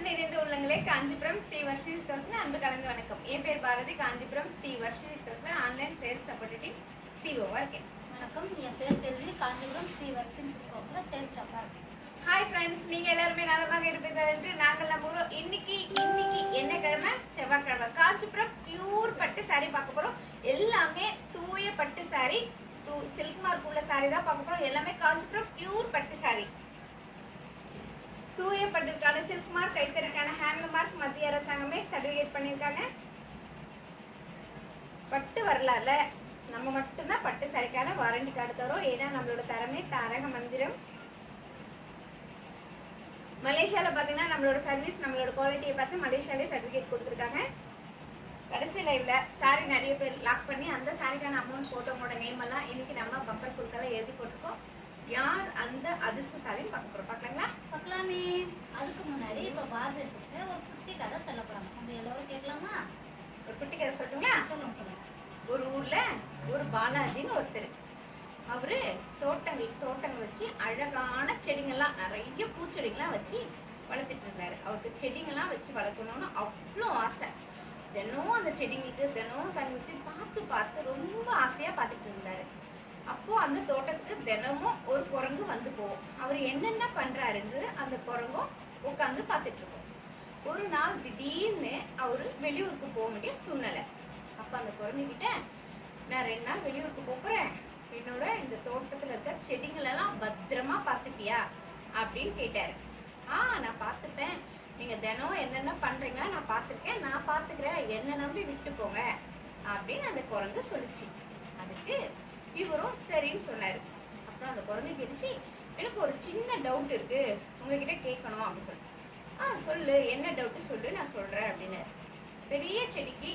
நிறைந்த உள்ளங்களே காஞ்சிபுரம் ஸ்ரீ வர்ஷினி ஸ்டோர்ஸ்ல அன்பு கலந்து வணக்கம். என் பேர் பாரதி. காஞ்சிபுரம் ஸ்ரீ வர்ஷினி ஸ்டோர்ஸ்ல ஆன்லைன் சேல்ஸ் சப்போர்ட்டிவ் சிஓவா இருக்கேன். வணக்கம், என் பேர் செல்வி. காஞ்சிபுரம் ஸ்ரீ வர்ஷினி ஸ்டோர்ஸ்ல சேல்ஸ் சப்பா இருக்கேன். ஹாய் ஃப்ரெண்ட்ஸ், நீங்க எல்லாருமே நலமாக இருப்பீர்கள் என்று நாங்கள் நம்புகிறோம். இன்னைக்கு என்ன கிழமை? செவ்வாய்க்கிழமை. காஞ்சிபுரம் பியூர் பட்டு சாரி பார்க்க போறோம். எல்லாமே தூய பட்டு சாரி, சில்க் மார்க் உள்ள சாரி தான் பார்க்க போறோம். எல்லாமே காஞ்சிபுரம் பியூர் பட்டு சாரி. தூய பட்டிற்கான சில்க் மார்க், கைத்தறிக்கான ஹேண்ட் மார்க் மத்திய அரசாங்கமே சர்டிஃபிகேட் பண்ணியிருக்காங்க. பட்டு வரலாறுல நம்ம மட்டும்தான் பட்டு சாரிக்கான வாரண்டி கார்டு தரோம். ஏன்னா நம்மளோட தரமே தாரக மந்திரம். மலேசியாவில் பார்த்தீங்கன்னா நம்மளோட சர்வீஸ், நம்மளோட குவாலிட்டியை பார்த்து மலேசியாலே சர்டிஃபிகேட் கொடுத்துருக்காங்க. கடைசி லைவ்ல சாரி நிறைய பேர் லாக் பண்ணி அந்த சாரிக்கான அமௌண்ட் போட்டவங்களோட நேம் எல்லாம் இன்னைக்கு நம்ம பம்பர் குழுக்கெல்லாம் எழுதி போட்டிருக்கோம். யார் அந்த அதிர்ஷ்டசாலின்னு பார்க்க போறோம். பார்க்கலாங்களா? பார்க்கலாமே. அதுக்கு முன்னாடி இப்போ பாரதி சிஸ்டர் ஒரு குட்டி கதை சொல்ல போறாங்க. நம்ம எல்லாரும் கேட்கலாமா? ஒரு குட்டி கதை சொல்லுங்களா? சொல்லுங்க. ஒரு ஊர்ல ஒரு பாலாஜின்னு ஒருத்தர். அவரு தோட்டங்கள் வச்சு அழகான செடிங்கள்லாம், நிறைய பூச்செடிங்கெல்லாம் வச்சு வளர்த்துட்டு இருந்தாரு. அவருக்கு செடிங்கெல்லாம் வச்சு வளர்க்கணும்னு அவ்வளோ ஆசை. தினம் அந்த செடிங்களுக்கு தினம் தண்ணி ஊற்றி பார்த்து ரொம்ப ஆசையா பார்த்துட்டு இருந்தாரு. அப்போ அந்த தோட்டத்துக்கு தினமும் ஒரு குரங்கு வந்து போகும். அவர் என்னென்ன பண்றாருன்றது அந்த குரங்கும் உட்காந்து பார்த்துட்டு இருக்கோம். ஒரு நாள் திடீர்னு அவரு வெளியூருக்கு போக வேண்டிய சூழ்நிலை. அப்ப அந்த குரங்கு கிட்ட, நான் 2 நாள் வெளியூருக்கு போறேன், என்னோட இந்த தோட்டத்துல இருக்க செடிங்களெல்லாம் பத்திரமா பார்த்துப்பியா அப்படின்னு கேட்டாரு. நான் பார்த்துப்பேன், நீங்க தினம் என்னென்ன பண்றீங்களா நான் பார்த்துருக்கேன், நான் பார்த்துக்கிறேன், என்ன நம்பி விட்டு போங்க அப்படின்னு அந்த குரங்கு சொல்லிச்சு. அதுக்கு இவரும் சரின்னு சொன்னாரு. அப்புறம் அந்த குரங்கு கேட்டுச்சு, எனக்கு ஒரு சின்ன டவுட் இருக்கு, உங்ககிட்ட கேட்கணும் அப்படின்னு சொல்லி. சொல்லு, என்ன டவுட்டு சொல்லு, நான் சொல்றேன் அப்படின்னு. பெரிய செடிக்கு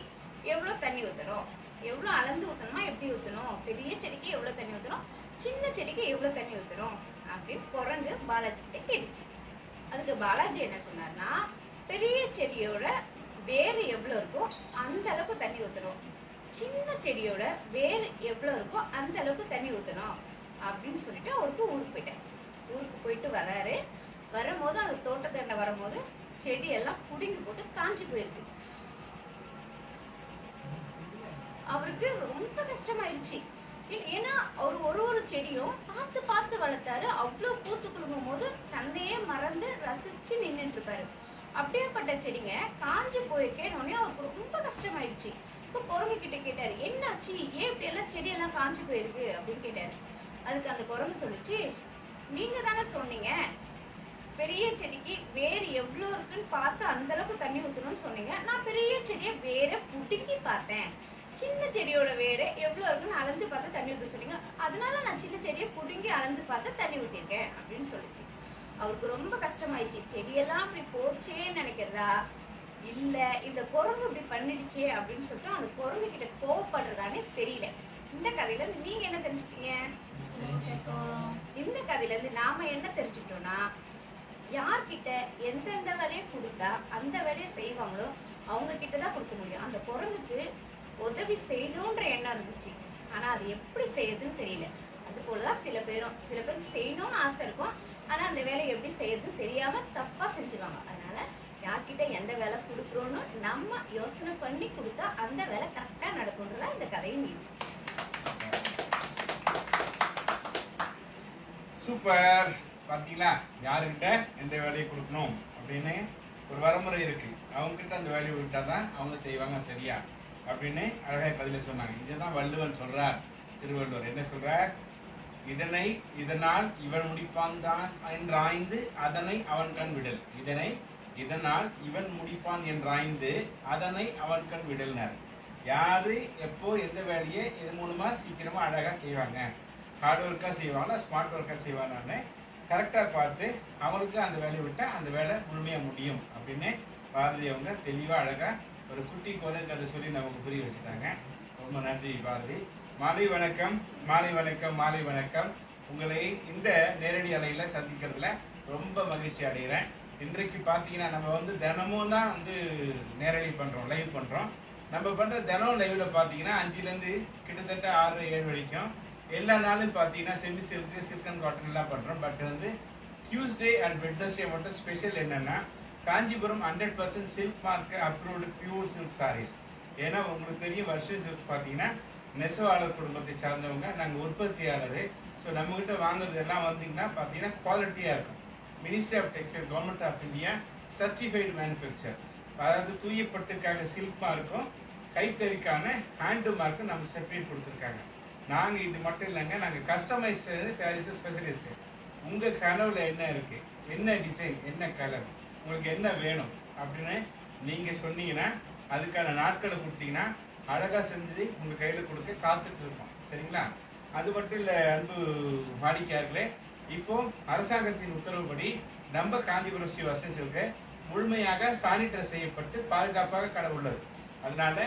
எவ்வளோ தண்ணி ஊற்றணும், எவ்வளோ அளந்து ஊற்றணுமா, எப்படி ஊற்றணும், பெரிய செடிக்கு எவ்வளோ தண்ணி ஊற்றணும், சின்ன செடிக்கு எவ்வளோ தண்ணி ஊற்றணும் அப்படின்னு குரங்கு பாலாஜி கிட்ட கேட்டுச்சு. அதுக்கு பாலாஜி என்ன சொன்னார்னா, பெரிய செடியோட வேறு எவ்வளோ இருக்கோ அந்த அளவுக்கு தண்ணி ஊற்றணும், சின்ன செடியோட வேர் எவ்வளோ இருக்கோ அந்த அளவுக்கு தண்ணி ஊற்றணும் அப்படின்னு சொல்லிட்டு அவருக்கு ஊருக்கு போயிட்டு வராரு. வரும்போது அந்த தோட்டத்தண்டை வரும்போது செடி எல்லாம் புடுங்கி போட்டு காஞ்சி போயிருக்கு. அவருக்கு ரொம்ப கஷ்டமாயிடுச்சு. ஏன்னா அவர் ஒரு செடியும் பார்த்து வளர்த்தாரு. அவ்வளோ பூத்து குலுங்கும் போது தன்னையே மறந்து ரசிச்சு நின்றுட்டு இருப்பாரு. அப்படியேப்பட்ட செடிங்க காஞ்சி போயிருக்கேன்னு அவருக்கு ரொம்ப கஷ்டமாயிடுச்சு. இப்போ குரங்கு கிட்ட கேட்டாரு, என்னாச்சு, ஏன் இப்படி எல்லாம் செடியெல்லாம் காஞ்சி போயிருக்கு அப்படின்னு கேட்டாரு. அதுக்கு அந்த குரங்கு சொல்லிச்சு, நீங்க தானே சொன்னீங்க பெரிய செடிக்கு வேறு எவ்வளோ இருக்குன்னு பார்த்து அந்த அளவுக்கு தண்ணி ஊற்றணும்னு சொன்னீங்க. நான் பெரிய செடியை வேற புடுங்கி பார்த்தேன், சின்ன செடியோட வேறு எவ்வளோ இருக்குன்னு அளந்து பார்த்து தண்ணி ஊற்ற சொன்னீங்க, அதனால நான் சின்ன செடியை புடுங்கி அளந்து பார்த்து தண்ணி ஊற்றிருக்கேன் அப்படின்னு சொல்லிச்சு. அவருக்கு ரொம்ப கஷ்டமாயிடுச்சு. செடியெல்லாம் அப்படி போச்சேன்னு நினைக்கிறதா, இல்ல இந்த குரங்கு இப்படி பண்ணிடுச்சே அப்படின்னு சொல்லிட்டு அந்த குரங்கு கிட்ட கோவப்படுறதானே தெரியல. இந்த கதையில இருந்து நீங்க என்ன தெரிஞ்சுக்கீங்க? இந்த கதையில இருந்து நாம என்ன தெரிஞ்சுக்கிட்டோம்னா, யார்கிட்ட எந்தெந்த வேலையை கொடுத்தா அந்த வேலையை செய்வாங்களோ அவங்க கிட்டதான் கொடுக்க முடியும். அந்த குரங்குக்கு உதவி செய்யணும்ன்ற எண்ணம் இருந்துச்சு, ஆனா அது எப்படி செய்யறதுன்னு தெரியல. அது போலதான் சில பேருக்கு செய்யணும்னு ஆசை இருக்கும், ஆனா அந்த வேலையை எப்படி செய்யறதுன்னு தெரியாம தப்பா செஞ்சுருவாங்க. அதனால யார்கிட்ட எந்த வேலை கொடுக்குறோன்னு நம்ம யோசனை பண்ணி கொடுத்தா அந்த வேலை கரெக்டா நடக்கும்ன்றதா இந்த கதையும் மீது. சூப்பர். பாத்தீங்களா, யாருக்கிட்ட எந்த வேலையை கொடுக்கணும் அப்படின்னு ஒரு வரமுறை இருக்கு. அவங்க கிட்ட அந்த வேலையை விட்டாதான் அவங்க செய்வாங்க, சரியா அப்படின்னு அழகாய் பதில சொன்னாங்க. இதுதான் வள்ளுவன் சொல்றார். திருவள்ளுவர் என்ன சொல்றார்? இதனால் இவன் முடிப்பான் தான் என்றாய்ந்து அதனை அவன் கண் விடல். இதனால் இவன் முடிப்பான் என்றாய்ந்து அதனை அவன் கண் விடல்னார். யாரு எப்போ எந்த வேலையை இது மூலமா சீக்கிரமா அழகா செய்வாங்க, ஹார்ட் ஒர்க்கா செய்வாங்களா ஸ்மார்ட் ஒர்க்கா செய்வாங்கன்னு கரெக்டா பார்த்து அவங்களுக்கு அந்த வேலையை விட்டா அந்த வேலை முழுமையா முடியும் அப்படின்னு பாரதி அவங்க தெளிவா அழகா ஒரு குட்டி குரல் கதை சொல்லி நமக்கு புரிய வச்சுட்டாங்க. ரொம்ப நன்றி பாரதி. மாலை வணக்கம், மாலை வணக்கம், மாலை வணக்கம். உங்களை இந்த நேரடி அலையில சந்திக்கிறதுல ரொம்ப மகிழ்ச்சி அடைகிறேன். இன்றைக்கு பார்த்தீங்கன்னா நம்ம தினமும் தான் நேரடி பண்றோம், லைவ் பண்றோம். நம்ம பண்ற தினம் லைவ்ல பார்த்தீங்கன்னா 5லேருந்து கிட்டத்தட்ட 6-7 வரைக்கும் எல்லா நாளும் பார்த்தீங்கன்னா semi silk, silk and cotton எல்லாம் பண்றோம். பட் டியூஸ்டே அண்ட் வெட்னஸ்டே மட்டும் ஸ்பெஷல் என்னன்னா Kanchipuram 100% silk mark approved pure silk sarees. ஏன்னா உங்களுக்கு தெரியும் வருஷ சில்க்ஸ் பார்த்தீங்கன்னா நெசவாளர் குடும்பத்தை சார்ந்தவங்க, நாங்கள் உற்பத்தியாளர். ஸோ நம்மகிட்ட வாங்குறது எல்லாம் வந்தீங்கன்னா பார்த்தீங்கன்னா குவாலிட்டியாக இருக்கும். Ministry of textile, government of India certified manufacture, அதாவது தூயப்பட்டுக்கான சில்க் மார்க்கும் கைத்தறிக்கான ஹேண்டு மார்க்கும் நம்ம செப்பரேட் கொடுத்துருக்காங்க. நாங்கள் இது மட்டும் இல்லைங்க, நாங்கள் கஸ்டமைஸ் சாரீஸ் ஸ்பெஷலிஸ்ட்டு. உங்கள் கனவுல என்ன இருக்குது, என்ன டிசைன், என்ன கலர், உங்களுக்கு என்ன வேணும் அப்படின்னு நீங்கள் சொன்னீங்கன்னா அதுக்கான நாட்களை கொடுத்தீங்கன்னா அழகாக செஞ்சு உங்கள் கையில் கொடுக்க காத்துட்டு இருக்கோம். சரிங்களா? அது மட்டும் இல்லை அன்பு வாடிக்கையாளர்களே, இப்போ அரசாங்கத்தின் உத்தரவுப்படி நம்ம காஞ்சிபுரம் ஸ்ரீ வருஷ சில்க்கு முழுமையாக சானிடைஸ் செய்யப்பட்டு பாதுகாப்பாக கடை உள்ளது. அதனால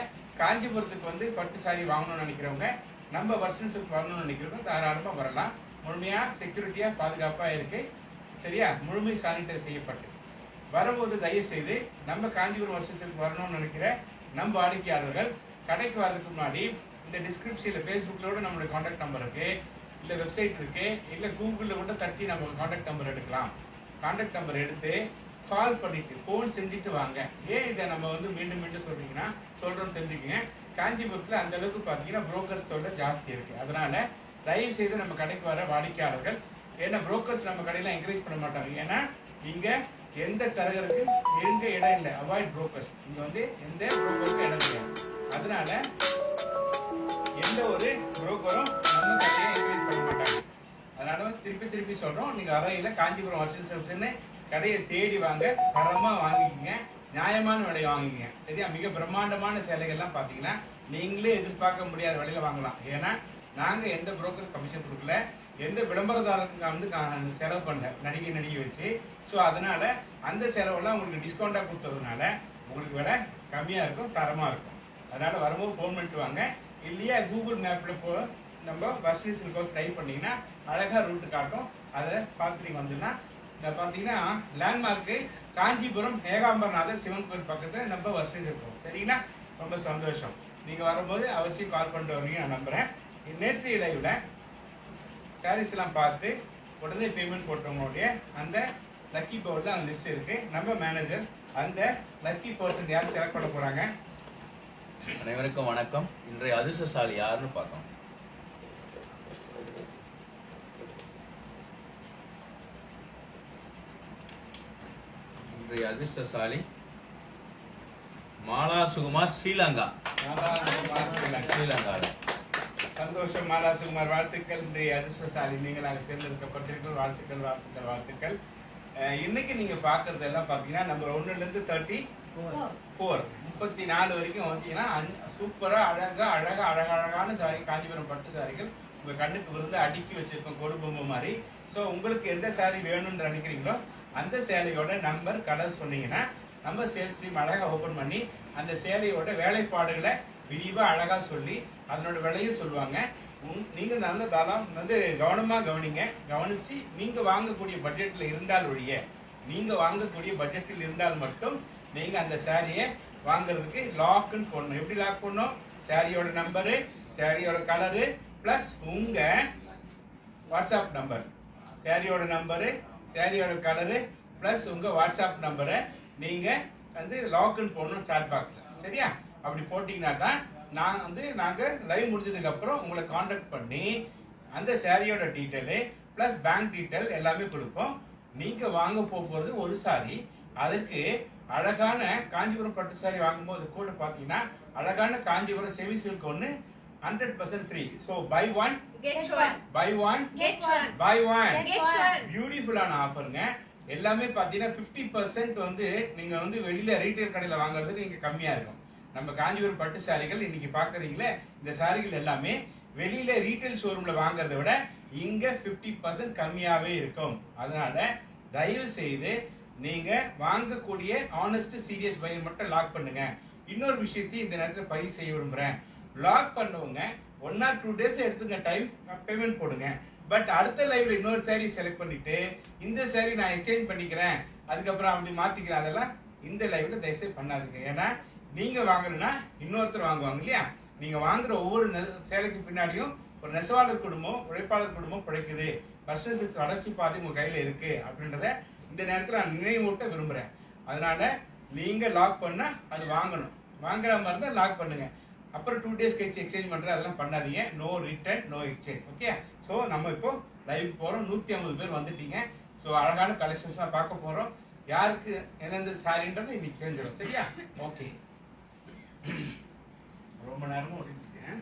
காஞ்சிபுரத்துக்கு வந்து பட்டு சாரி வாங்கணும்னு நினைக்கிறவங்க, நம்ம வருஷ சில்க் வரணும்னு நினைக்கிறவங்க தாராளமாக வரலாம். முழுமையாக செக்யூரிட்டியாக பாதுகாப்பாக இருக்கு. சரியா? முழுமை சானிடைஸ் செய்யப்பட்டு வரும்போது தயவு செய்து நம்ம காஞ்சிபுரம் வருஷ சில்க் வரணும்னு நினைக்கிற நம்ம வாடிக்கையாளர்கள் கடைக்கு வரதுக்கு முன்னாடி இந்த டிஸ்கிரிப்ஷனில் ஃபேஸ்புக்கிலோட நம்மளுடைய காண்டாக்ட் நம்பர் இருக்கு, இல்லை வெப்சைட் இருக்கு, இல்லை கூகுளில் கூட தட்டி நம்ம காண்டாக்ட் நம்பர் எடுக்கலாம். காண்டாக்ட் நம்பர் எடுத்து கால் பண்ணிட்டு ஃபோன் செஞ்சுட்டு வாங்க. ஏன் இதை நம்ம வந்து மீண்டும் மீண்டும் சொல்றீங்கன்னா சொல்றோம் தெரிஞ்சுக்கங்க. காஞ்சிபுரத்தில் அந்த அளவுக்கு பார்த்தீங்கன்னா புரோக்கர்ஸ் தொல்லை ஜாஸ்தி இருக்கு. அதனால தயவு செய்து நம்ம கடைக்கு வர வாடிக்கையாளர்கள், ஏன்னா புரோக்கர்ஸ் நம்ம கடையில என்கரேஜ் பண்ண மாட்டாங்க. ஏன்னா இங்க எந்த தரகருக்கு எங்க இடம் இல்லை, அவாய்ட் புரோக்கர்ஸ். இங்க வந்து எந்த புரோக்கருக்கு இடம் கிடையாது. அதனால எந்த ஒரு புரோக்கரும் நம்ம கடையை என்கரேஜ் பண்ண மாட்டாங்க. அதனால திருப்பி சொல்றோம், நீங்க அறையில காஞ்சிபுரம் வருஷன் சில்க்ஸ்னு கடையை தேடி வாங்க, தரமா வாங்கிக்கங்க, நியாயமான விலையை வாங்கிக்கங்க. சரியா? மிக பிரம்மாண்டமான சேலைகள்லாம் பார்த்தீங்கன்னா நீங்களே எதிர்பார்க்க முடியாத விலையில வாங்கலாம். ஏன்னா நாங்க எந்த புரோக்கர் கமிஷன் கொடுக்கல, எந்த விளம்பரதாரருக்கு வந்து செலவு பண்ணல நடிகை வச்சு. ஸோ அதனால அந்த செலவெல்லாம் உங்களுக்கு டிஸ்கவுண்டா கொடுத்ததுனால உங்களுக்கு விலை கம்மியா இருக்கும், தரமா இருக்கும். அதனால வரும்போது ஃபோன் பண்ணிட்டு வாங்க. இல்லையா கூகுள் மேப்ல நம்ம வருஷ சில்க் டைப் பண்ணீங்கன்னா அழகா ரூட் காட்டும். அதை பார்த்து நீங்க வந்துன்னா பார்த்தீங்கன்னா லேண்ட்மார்க்கு காஞ்சிபுரம் ஏகாம்பரநாதர் சிவன் கோயில் பக்கத்தில் நம்ம வருஷம் இருக்கோம். சரிங்களா? ரொம்ப சந்தோஷம். நீங்க வரும்போது அவசியம் கால் பண்ணிட்டு வருவீங்க நான் நம்புறேன். நேற்றைய லைவ்ல சாரீஸ் எல்லாம் பார்த்து உடனே பேமெண்ட் போட்டவங்களுடைய அந்த லக்கி பவுல்ல அந்த லிஸ்ட் இருக்கு. நம்ம மேனேஜர் அந்த லக்கி பர்சன் யார் செலக்ட் பண்ண போறாங்க? அனைவருக்கும் வணக்கம். இன்றைய அதிர்ஷ்டசாலி யாருன்னு பார்க்கணும். இன்றைய அதிர்ஷ்டசாலி மாலா சுகுமார், ஸ்ரீலங்கா. சந்தோஷம் மாலா சுகுமார், வாழ்த்துக்கள். இன்றைய அதிர்ஷ்டசாலி நீங்களாக தேர்ந்தெடுக்கப்பட்டிருக்கிற வாழ்த்துக்கள். இன்னைக்கு நீங்க பாக்குறது எல்லாம் பாத்தீங்கன்னா நம்பர் 1ல இருந்து 34 34 வரைக்கும் வந்தீங்கன்னா சூப்பரா அழகான சாரி, காஞ்சிபுரம் பட்டு சாரிகள் உங்க கண்ணுக்கு விருந்து அடுக்கி வச்சிருக்கோம் கொடுபொம்மை மாதிரி. ஸோ உங்களுக்கு எந்த சாரி வேணும்னு நினைக்கிறீங்களோ அந்த சேலையோட நம்பர் கலர் சொன்னீங்கன்னா நம்ம சேல்ஸ் டீம் அழகா ஓபன் பண்ணி அந்த சேலையோட வேலைப்பாடுகளை விரிவா அழகா சொல்லி அதனோட விலையும் சொல்லுவாங்க. நீங்க நல்ல தாராளம் வந்து கவனமா கவனிச்சு நீங்க வாங்கக்கூடிய பட்ஜெட்ல இருந்தால் மட்டும் நீங்க அந்த சாரியை வாங்குறதுக்கு லாக்னு போடணும். எப்படி லாக் பண்ணணும்? சாரியோட நம்பரு, சாரியோட கலரு பிளஸ் உங்க வாட்ஸ்அப் நம்பர், சாரியோட நம்பரு, சாரியோட கலரு பிளஸ் உங்க வாட்ஸ்அப் நம்பரை நீங்க வந்து லாக்னு போடணும் சாட் பாக்ஸ்ல. சரியா? அப்படி போட்டீங்கன்னா தான் நாங்க லைவ் முடிஞ்சதுக்கு அப்புறம் உங்களை கான்டாக்ட் பண்ணி அந்த சாரியோட டீட்டெயிலு பிளஸ் பேங்க் டீட்டெயில் எல்லாமே கொடுப்போம். நீங்க வாங்க போறது ஒரு சாரி, அதுக்கு அழகான காஞ்சிபுரம் பட்டு சாரி வாங்கும்போது கூட பாத்தீங்கன்னா அழகான காஞ்சிபுரம் செமி சில்க் ஒன்னு 100% free. So buy one get one பியூட்டிஃபுல்லான ஆஃபருங்க. எல்லாமே பாத்தீங்கன்னா 50% வந்து நீங்க வந்து வெளியில ரீட்டைல் கடையில வாங்குறதுக்கு இங்க கம்மியா இருக்கும். நம்ம காஞ்சிபுரம் பட்டு சாரிகள் இன்னைக்கு பாக்குறீங்களே, இந்த சாரிகள் எல்லாமே வெளியில ரீட்டைல் ஷோரூம்ல வாங்குறதை விட இங்க 50% கம்மியாவே இருக்கும். அதனால தயவு செய்து நீங்க வாங்கக்கூடிய ஆனஸ்ட் சீரியஸ் பையர் மட்டும் லாக் பண்ணுங்க. இன்னொரு விஷயத்தையும் இந்த நேரத்தில் பதிவு செய்ய விரும்புறேன். லாக் பண்ணுவங்க 1 or 2 days எடுத்துங்க டைம், பேமெண்ட் போடுங்க. பட் அடுத்த லைவ்ல இன்னொரு சாரி செலக்ட் பண்ணிட்டு இந்த சாரி நான் எக்ஸ்சேஞ்ச் பண்ணிக்கிறேன் அதுக்கப்புறம் அப்படி மாத்திக்கிறேன், அதெல்லாம் இந்த லைவ்ல தயவுசெய்து பண்ணாதுங்க. ஏன்னா நீங்க வாங்கணும்னா இன்னொருத்தர் வாங்குவாங்க இல்லையா? நீங்க வாங்குற ஒவ்வொரு சேலைக்கு பின்னாடியும் ஒரு நெசவாளர் குடும்பம், உழைப்பாளர் குடும்பம் பிழைக்குது, வருஷத்துக்கு வளர்ச்சி பாதை உங்க கையில இருக்கு அப்படின்றத இந்த நேரத்தில் நான் நினைவூட்ட விரும்புறேன். அதனால நீங்க லாக் பண்ணா அது வாங்கணும். வாங்குற மாதிரி இருந்தா லாக் பண்ணுங்க. அப்புறம் 2 days கழிச்சு எக்ஸ்சேஞ்ச் பண்ற அதெல்லாம் பண்ணாதீங்க. No return no exchange. Okay. So நம்ம இப்போ லைவ் போறோம். 150 பேர் வந்துட்டீங்க. ஸோ அழகான கலெக்ஷன்ஸ்லாம் பார்க்க போறோம். யாருக்கு எந்தெந்த சாரின்றது இன்னைக்கு தெரிஞ்சிடும். சரியா? ஓகே. ரொம்ப நேரமும் ஓடிட்டுருக்கேன்.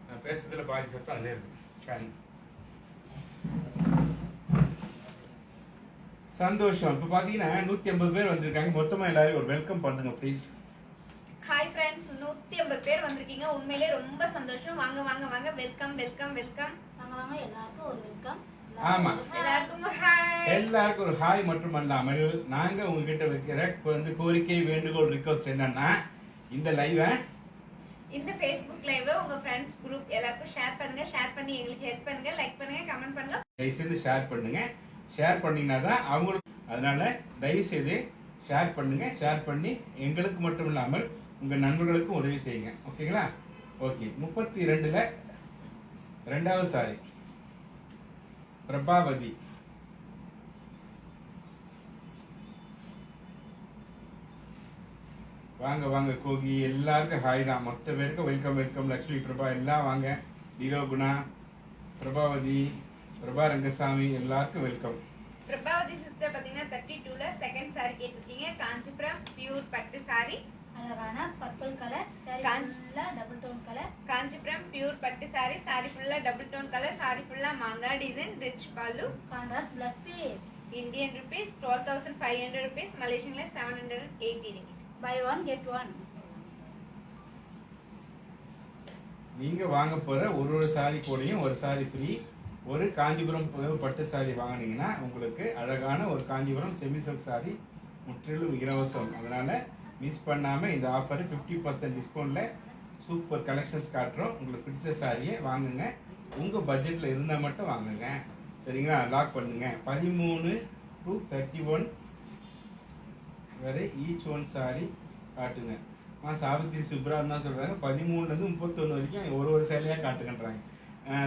நான் பேசுறதுல பாதி சத்தம் அதே இருக்கு. சந்தோஷம். இப்போ பார்த்தீங்கன்னா 150 பேர் வந்திருக்காங்க. மொத்தமாக எல்லாரும் ஒரு வெல்கம் பண்ணுங்க ப்ளீஸ். ஹாய் ஃப்ரெண்ட்ஸ், 150 பேர் வந்திருக்கீங்க. உண்மையிலே ரொம்ப சந்தோஷம். வாங்க வாங்க வாங்க. Welcome welcome welcome. வாங்க வாங்க, எல்லாருக்கும் ஒரு வெல்கம். ஆமா, எல்லாருக்கும் ஹாய். எல்லாருக்கும் ஒரு ஹாய் மட்டும் அல்லாமல் நாங்க உங்ககிட்ட வைக்கிற கோரிக்கை, வேண்டுகோள், ரிக்வஸ்ட் என்னன்னா இந்த லைவை, இந்த Facebook லைவ் உங்க ஃப்ரெண்ட்ஸ் குரூப் எல்லாருக்கும் ஷேர் பண்ணுங்க. ஷேர் பண்ணி எங்களுக்கு ஹெல்ப் பண்ணுங்க. லைக் பண்ணுங்க, கமெண்ட் பண்ணுங்க. தயவுசெய்து ஷேர் பண்ணுங்க. ஷேர் பண்ணீங்கன்னா தான் அவங்களுக்கு, அதனால தயவுசெய்து ஷேர் பண்ணுங்க. ஷேர் பண்ணி எங்களுக்கு மட்டும் இல்லாமல் உங்க நண்பர்களுக்கும் உதவி செய்யுங்க. ஓகேங்களா? ஓகே. 32ல 2வது சாரி பிரபாவதி. வாங்க வாங்க கோகி, எல்லாருக்கும் ஹாய் தான். மொத்த பேருக்கும் வெல்கம் வெல்கம். லட்சுமி பிரபா எல்லாம் வாங்க. டிலோ குணா, பிரபாவதி, பிரபா ரங்கசாமி எல்லாருக்கும் வெல்கம். பிரபாவதி சிஸ்டர் பாத்தீங்கன்னா 32ல செகண்ட் சாரி கேட்டிருக்கீங்க. காஞ்சிபுரம் பியூர் பட்டு சாரி, அழகான பர்பிள் கலர் சாரி, ஃபுல்லா double tone colour. Kanchipuram pure பட்டு சாரி, சாரி ஃபுல்லா டபுள் டோன் கலர், சாரி ஃபுல்லா மாங்கா design, rich pallu, contrast plus piece. Indian rupees 12,500 rupees, மலேசியன்ல 780 ringgit. By one get one. நீங்க வாங்க போற ஒரு சாரி கூடயும் ஒரு சாரி ஃப்ரீ. ஒரு காஞ்சிபுரம் பட்டு சாரி வாங்கினீங்கன்னா உங்களுக்கு அழகான ஒரு காஞ்சிபுரம் செமி சில்க் சாரி முற்றிலும் இலவசம். அதனால மிஸ் பண்ணாம இந்த ஆஃபர் 50% டிஸ்கவுண்ட்ல சூப்பர் கலெக்ஷன்ஸ் காட்டுறோம். உங்களுக்கு பிடிச்ச சாரியை வாங்குங்க. உங்க பட்ஜெட்ல இருந்தா மட்டும் வாங்குங்க. சரிங்களா? லாக் பண்ணுங்க. 13 to 31 வரை ஈச் ஒன் சாரி காட்டுங்க. சாவித்ரி சுப்ரா தான் சொல்றாங்க 13லேருந்து 31 வரைக்கும் ஒரு சேலையா காட்டுங்கன்றாங்க.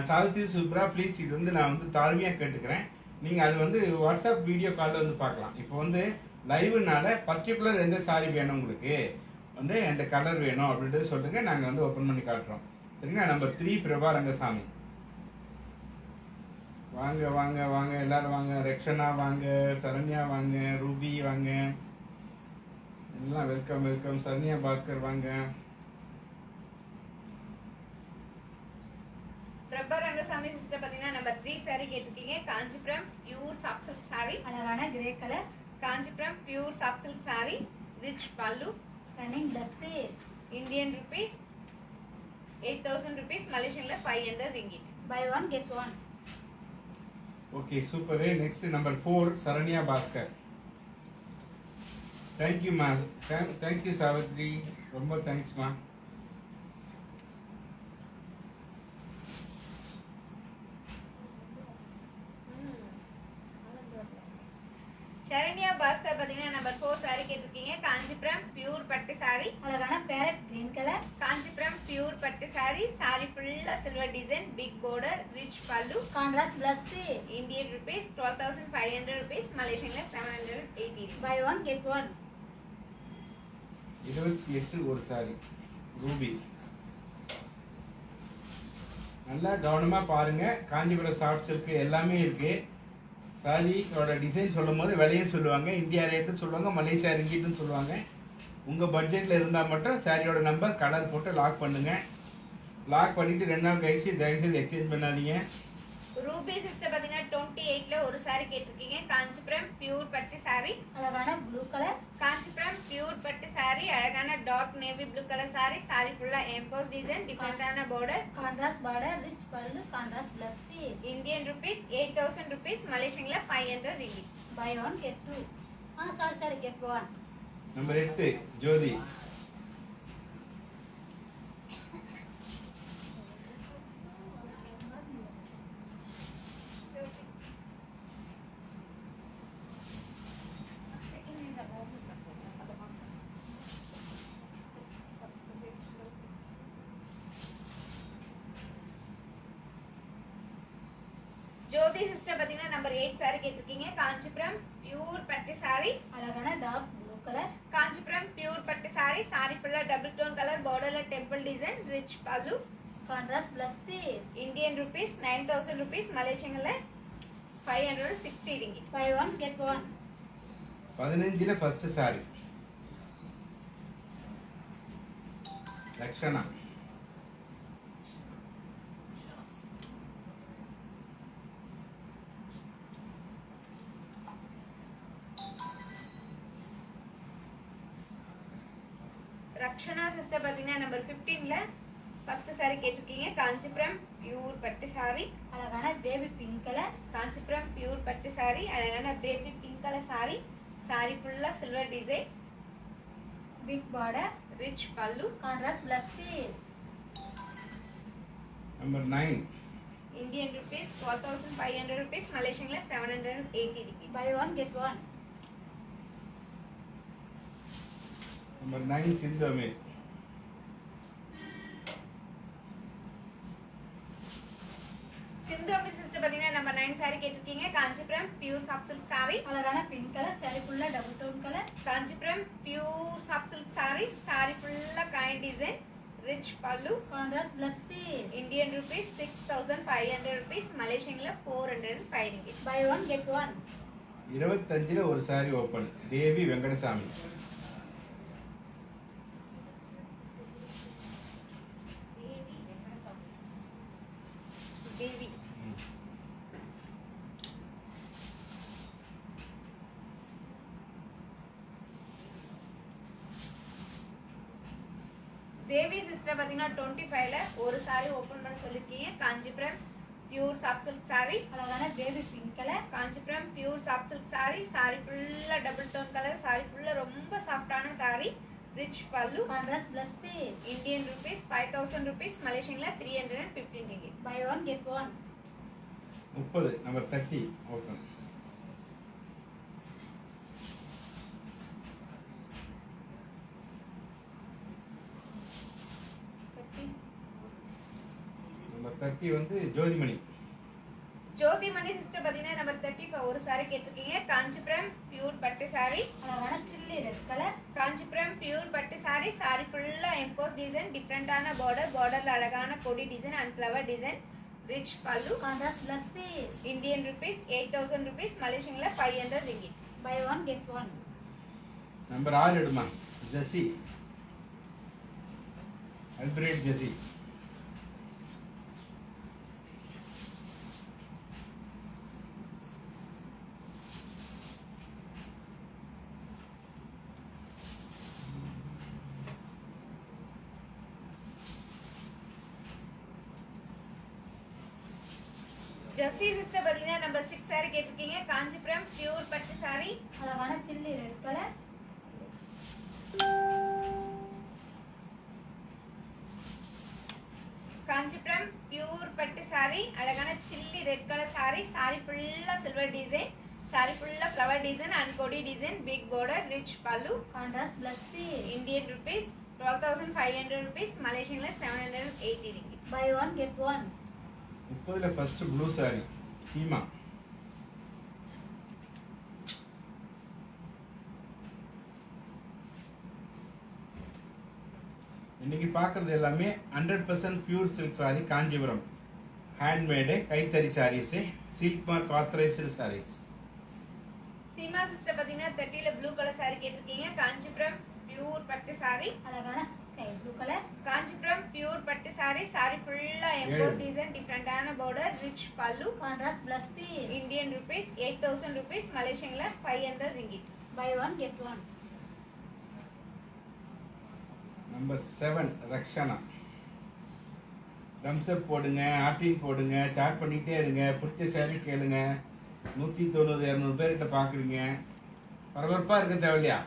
சாவித்ரி சுப்ரா ப்ளீஸ், இது வந்து நான் வந்து தாழ்மையாக கேட்டுக்கிறேன். நீங்கள் அது வந்து வாட்ஸ்அப் வீடியோ காலில் வந்து பார்க்கலாம். இப்போ வந்து லைவ்னால பர்டிகுலர் எந்த சாரி வேணும் உங்களுக்கு, வந்து எந்த கலர் வேணும் அப்படின்றது சொல்லுங்க. நாங்கள் வந்து ஓப்பன் பண்ணி காட்டுறோம். சரிங்களா? நம்பர் 3 பிரபா ரங்கசாமி. வாங்க வாங்க வாங்க எல்லாரும் வாங்க. ரக்ஷனா வாங்க, சரண்யா வாங்க, ரூபி வாங்க, எல்லாம் வெல்கம் வெல்கம். சரண்யா பாஸ்கர் வாங்க. பிரபா ரங்கசாமி சிஸ்டர் பாத்தீங்கன்னா நம்பர் 3 சாரி கேட்டிருக்கீங்க. Kanchipuram pure soft silk sorry, அழகான grey colour. Kanchipuram pure soft silk sari, rich pallu, running plus piece. Indian rupees 8,000 rupees, மலேசியன்ல 500 ringgit. By one get one. Okay, super. Next number 4 Saranya Bhaskar. Thank you மா. Thank you Savitri, ரொம்ப தேங்க்ஸ்மா. சரண்யா பாஸ்கர் பாத்தீங்கன்னா number 4 sari கேட்டிருக்கீங்க. காஞ்சிபுரம் பியூர் பட்டு சாரி, அழகான parrot green colour. Kanchipuram pure பட்டு சாரி, சாரி ஃபுல்லா silver design, big border, rich pallu, contrast plus piece. Indian rupees 12,500 rupees, மலேசியன்ல 780 ringgit. By one get one. 28 ஒரு சாரி ரூபி. நல்லா கவனமா பாருங்க. காஞ்சிபுரம் சாஃப்ட் சில்க் எல்லாமே இருக்கு. சாரியோட டிசைன் சொல்லும் போது விலையும் சொல்லுவாங்க, இந்தியா ரேட்டு சொல்லுவாங்க, மலேசியா ரிங்கிட்னு சொல்லுவாங்க. உங்க பட்ஜெட்ல இருந்தா மட்டும் சாரியோட நம்பர் கலர் போட்டு லாக் பண்ணுங்க. லாக் பண்ணிட்டு 2 நாள் கழிச்சு தயவுசெய்து எக்ஸ்சேஞ்ச் பண்ணாதீங்க. ரூபி சிஸ்டர் பாத்தீங்கன்னா 28ல ஒரு சாரி கேட்டிருக்கீங்க. காஞ்சிபுரம் பியூர் பட்டு சாரி, அழகான ப்ளூ கலர். காஞ்சிபுரம் பியூர் பட்டு சாரி, அழகான dark navy blue colour sorry, sorry ஃபுல்லா எம்போஸ் டிசைன், டிஃபரெண்டான border, contrast border, rich pallu, contrast plus piece. Indian rupees 8,000 rupees, மலேசியன்ல 500 ringgit. By one get two. Sorry get one. Number 8 Jyothi. Jyothi sister பாத்தீங்கன்னா number 8 sari கேட்டிருக்கீங்க. Kanchipuram pure பட்டு saree அழகான dark blue colour. Kanchipuram pure பட்டு saree saree ஃபுல்லா double tone colour borderல temple design rich pallu contrast plus piece. Indian rupees 9000 rupees மலேசியன்ல 560 ringgit by one get one. 15ல first sari Lakshana. Rakshana sister பாத்தீங்கன்னா நம்பர் 15ல ஃபர்ஸ்ட் saree கேட்டிருக்கீங்க. காஞ்சிபுரம் பியூர் பட்டு saree அழகான baby pink colour. Kanchipuram pure பட்டு saree அழகான baby pink colour saree saree ஃபுல்லா silver design big border. Rich pallu contrast plus piece. Number 9 Indian rupees 12,500 rupees மலேசியன்ல 780 ringgit by one get one. Number 9 Sindhu Amir. Sindhu Amir sister பாத்தீங்கன்னா number 9 saree கேட்டிருக்கீங்க. Kanchipuram pure soft silk saree அழகான pink colour. saree ஃபுல்லா double tone colour. Kanchipuram pure soft silk saree saree ஃபுல்லா coin design rich pallu contrast plus piece. Indian rupees 6,500 rupees மலேசியன்ல 405 ringgit by one get one. 25ல ஒரு sari open Devi Venkatasamy. Devi Devi sister பாத்தீங்கன்னா 25ல ஒரு saree open பண்ண சொல்லிருக்கீங்க. Kanchipuram pure soft silk saree அழகான baby pink colour. Kanchipuram pure soft silk saree saree ஃபுல்லா டபுள் டோன் கலர் saree ஃபுல்லா ரொம்ப சாஃப்டான saree rich pallu contrast plus piece. Indian rupees 5,000 rupees மலேசியன்ல 315 ringgit by one get one. 30 number 30 open. Number 30 வந்து Jothimani. Jothimani sister பாத்தீங்கன்னா number 30 இப்ப ஒரு saree கேட்டிருக்கீங்க. காஞ்சிபுரம் பியூர் பட்டு saree அழகான chilli red colour. Kanchipuram pure பட்டு saree saree ஃபுல்லா எம்போஸ் டிசைன் டிஃபரெண்டான பார்டர்ல அழகான கொடி design and flower design rich pallu contrast plus piece. Indian rupees 8,000 rupees மலேசியன்ல 500 ringgit by one get one. Number 6 எடுமா ஜெசி அல்பிரேட் ஜெசி. ஜெர்சி சிஸ்டர் பாத்தீங்கன்னா நம்பர் 6 saree கேட்டிருக்கீங்க. காஞ்சிபுரம் பியூர் பட்டு saree அழகான chilli red colour. Kanchipuram pure பட்டு saree அழகான chilli red colour saree saree ஃபுல்லா சில்வர் டிசைன் saree ஃபுல்லா ஃப்ளவர் டிசைன் அண்ட் கொடி design big border rich pallu contrast plus piece. Indian rupees 12,500 rupees மலேசியன்ல 780 ringgit by one get one. 30ல first blue sari Seema. இன்னைக்கு பார்க்கறது எல்லாமே 100% pure silk sari Kanchipuram handmade கைத்தறி saris silk mark authorised saris. Seema sister பாத்தீங்கன்னா 30ல ப்ளூ கலர் saree கேட்டிருக்கீங்க. காஞ்சிபுரம் பியூர் பட்டு saree அழகான sky blue colour. Kanchipuram pure பட்டு saree saree ஃபுல்லா எம்போஸ் டிசைன் டிஃபரெண்டான border rich pallu contrast plus piece. Indian rupees 8,000 rupees மலேசியன்ல 500 ringgit by one get one. Number 7 Rakshana. Thumbs up போடுங்க, ஆர்டின் போடுங்க, சாட் பண்ணிட்டே இருங்க. பிடிச்ச சாரி கேளுங்க. 190 200 பேர்கிட்ட பாக்குறீங்க. பரபரப்பா இருக்க தேவையா?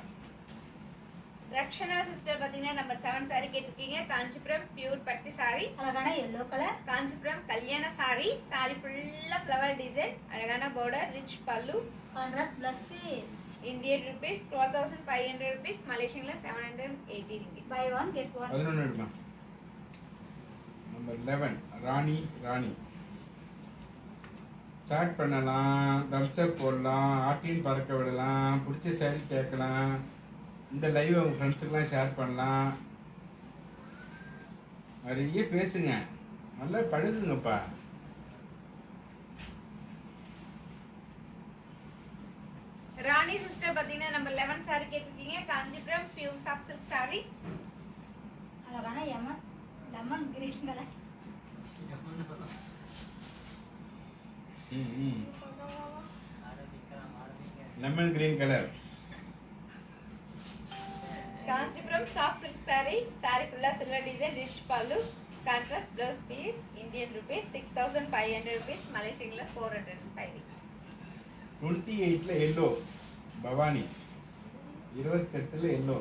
ரக்ஷனா சிஸ்டர் பாத்தீங்கன்னா நம்பர் 7 saree கேட்டிருக்கீங்க. காஞ்சிபுரம் பியூர் பட்டு saree அழகான எல்லோ கலர். காஞ்சிபுரம் கல்யாண saree saree ஃபுல்லா ஃப்ளவர் டிசைன் அழகான border rich pallu contrast plus piece. Indian rupees 12,500 rupees மலேசியன்ல 780 ringgit by one get one. 11 எடுமா. நம்பர் 11 ராணி. சாட் பண்ணலாம், தம்ஸ் அப் போடலாம், ஆட்டின் பறக்க விடலாம், பிடிச்ச சேரீ கேட்கலாம், இந்த லைவ் உங்கள் ஃப்ரெண்ட்ஸுக்கெல்லாம் ஷேர் பண்ணலாம். நிறைய பேசுங்க, நல்லா பழகுங்கப்பா. ராணி சிஸ்டர் பாத்தீங்கன்னா நம்பர் 11 சாரி கேட்டிருக்கீங்க. Kanchipuram pure soft silk sorry. அழகான lemon green colour. Lemon green colour. Kanchipuram soft silk sorry. Sorry ஃபுல்லா silver design, rich pallu, contrast blouse piece. Indian rupees 6500 rupees. மலேசியன்ல 405. 28ல எல்லோ பவானி, 28ல எல்லோ.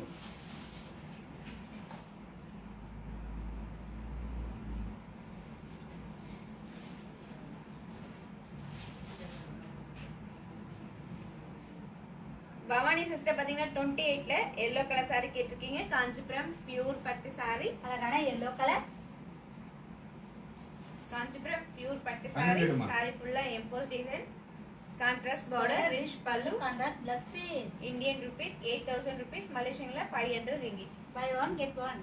பவானி சிஸ்டர் பாத்தீங்கன்னா 28ல எல்லோ கலர் சாரி கேட்டிருக்கீங்க. காஞ்சிபுரம் பியூர் பட்டு சாரி. அழகான எல்லோ கலர். காஞ்சிபுரம் பியூர் பட்டு சாரி. சாரி ஃபுல்லா emboss design, contrast border, rich pallu, contrast plus piece. Indian rupees 8000 rupees. மலேசியன்ல 500 ringgit. By one get one.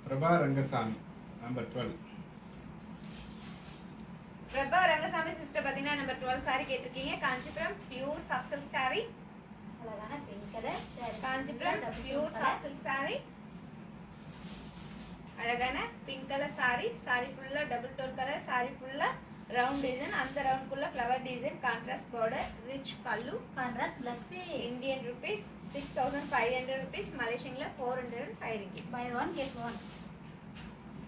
Prabha Rangasamy number 12. Prabha Rangasamy sister பாத்தீங்கன்னா நம்பர் 12 சாரி கேட்டிருக்கீங்க. Kanchipuram pure soft silk sorry. அழகான pink colour. Kanchipuram pure soft silk sorry. அழகான pink colour sorry. Sorry ஃபுல்லா double tone colour. Sorry ஃபுல்லா round design, அந்த ரவுண்ட்குள்ள flower design, contrast border, rich pallu, contrast plus piece. Indian rupees 6500 rupees. மலேசியன்ல 405 ringgit. By one get one.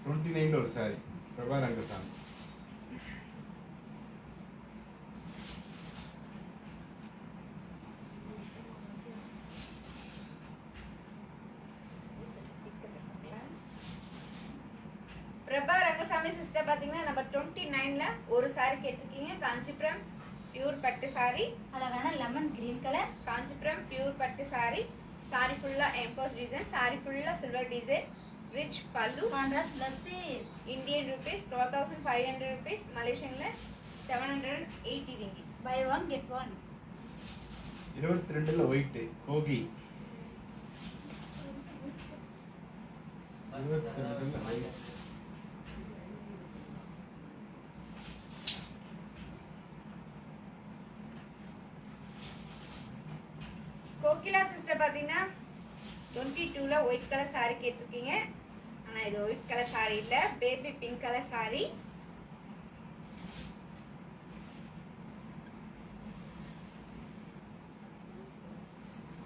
29ல ஒரு sari Prabha Rangasamy. Prabha Rangasamy sister பாத்தீங்கன்னா number 29ல ஒரு சாரி கேட்டிருக்கீங்க. காஞ்சிபுரம் பியூர் பட்டு சாரி. அழகான lemon green colour. Kanchipuram pure பட்டு சாரி. சாரி ஃபுல்லா எம்போஸ் டிசைன், சாரி ஃபுல்லா silver design, rich pallu, contrast plus piece. Indian rupees 12,500 rupees. மலேசியன்ல 780 ringgit. By one get one. 22ல ஒயிட் கோகி. 22ல ஒயிட். கோகிலா சிஸ்டர் பாத்தீங்கன்னா 22ல ஒயிட் கலர் சாரி கேட்டிருக்கீங்க. ஆனா இது ஒயிட் கலர் சாரி இல்ல, baby pink colour sari.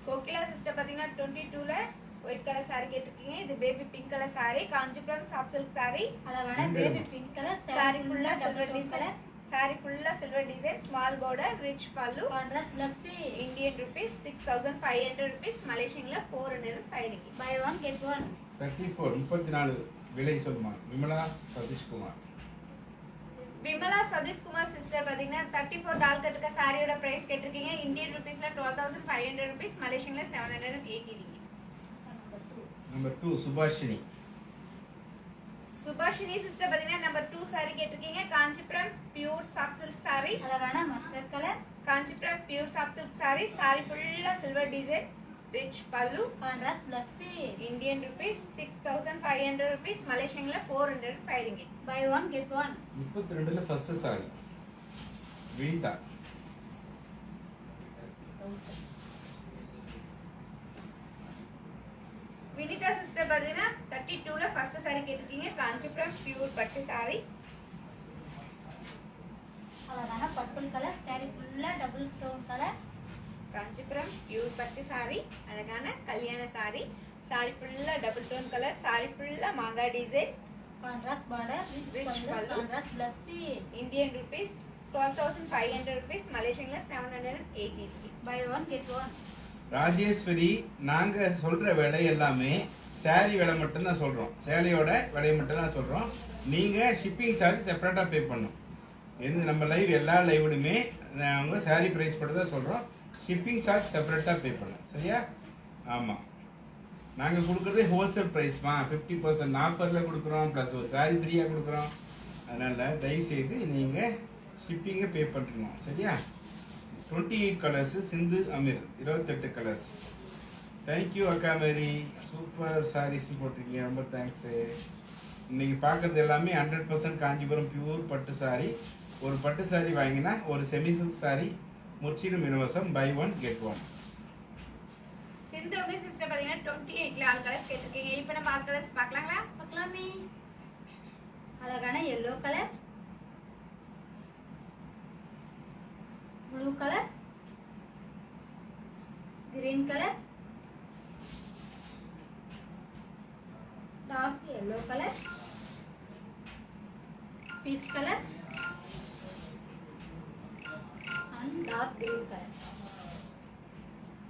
Kokila sister பாத்தீங்கன்னா 22ல ஒயிட் கலர் சாரி கேட்டிருக்கீங்க. இது baby pink colour sari. Kanchipuram soft silk sorry. அழகான பேபி பிங்க் கலர். சாரி ஃபுல்லா double silver tone colour. Design, sorry ஃபுல்லா silver design, small border, rich pallu, contrast plus piece. Indian rupees 6500 rupees. மலேசியன்ல 405 ringgit. By one get one. 34 விலை சொல்லுமா Vimala Satishkumar. Vimala Satishkumar sister பாத்தீங்கன்னா 34 டால் கட்டுக்க சாரியோட பிரைஸ் கேட்டிருக்கீங்க. இந்தியன் ரூபீஸ்ல 12,500 rupees. மலேசியன்ல 780 ringgit. Number 2 Subashini. Subashini sister பாத்தீங்கன்னா நம்பர் 2 சாரி கேட்டிருக்கீங்க. Kanchipuram pure soft silk sorry. அழகான mustard colour. Kanchipuram pure soft silk sorry. Sorry ஃபுல்லா silver design, rich pallu, contrast plus piece. Indian rupees 6500 rupees. மலேசியன்ல 405 ringgit. By one get one. 32ல first sari Vinitha. Vinitha sister பாத்தீங்கன்னா 32ல first sorry கேட்டிருக்கீங்க. Kanchipuram pure பட்டு sorry. அழகான purple colour. Sorry ஃபுல்லா double tone colour. Kanchipuram pure பட்டு சாரி. அழகான கல்யாண சாரி. சாரி ஃபுல்லா டபுள் டோன் கலர். சாரி ஃபுல்லா மாங்காய் design, contrast border, Rich pallu. Contrast plus piece. Indian rupees 12,500 rupees. மலேசியன்ல 780 ringgit. By one get one. Rajeswari, நாங்க சொல்ற விலை எல்லாமே சாரி விலை மட்டும் தான் சொல்றோம். சேலையோட விலையை மட்டும் தான் சொல்றோம். நீங்க ஷிப்பிங் சார்ஜ் செப்பரேட்டா பே பண்ணணும். நம்ம லைவ் எல்லா லைவ்லுமே அவங்க சாரி பிரைஸ் மட்டும் தான் சொல்றோம். ஷிப்பிங் சார்ஜ் செப்பரேட்டா பே பண்ணணும். சரியா? ஆமா. நாங்கள் கொடுக்குறதே ஹோல்சேல் ப்ரைஸ்மா, 50% ஆஃபரில் கொடுக்குறோம், ப்ளஸ் ஒரு சாரி ஃப்ரீயாக கொடுக்குறோம். அதனால் தயவுசெய்து நீங்கள் ஷிப்பிங்கை பே பண்ணிக்கணும், சரியா? 28 கலர்ஸு, சிந்து அமீர் 28 கலர்ஸ். தேங்க்யூ அக்கா மேரி, சூப்பர் சாரீஸ் போட்டிருக்கீங்க, ரொம்ப தேங்க்ஸு. இன்னைக்கு பார்க்குறது எல்லாமே 100% காஞ்சிபுரம் பியூர் பட்டு சாரி. ஒரு பட்டு சாரி வாங்கினா ஒரு செமி சில்க் சாரி முற்றிலும் இலவசம், buy one get one. Sindhu Amir sister பார்த்தீங்கன்னா 28ல ஆல் கலர்ஸ் கேட்டிருக்கீங்க. இப்போ நம்ம ஆல் கலர்ஸ் பார்க்கலாங்களா? பார்க்கலாமே. அழகான yellow colour, blue colour, green colour, dark yellow colour, peach colour and dark green colour.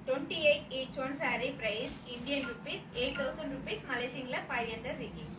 28 each one saree price Indian rupees 8,000 rupees, Malaysian la 500 ringgit.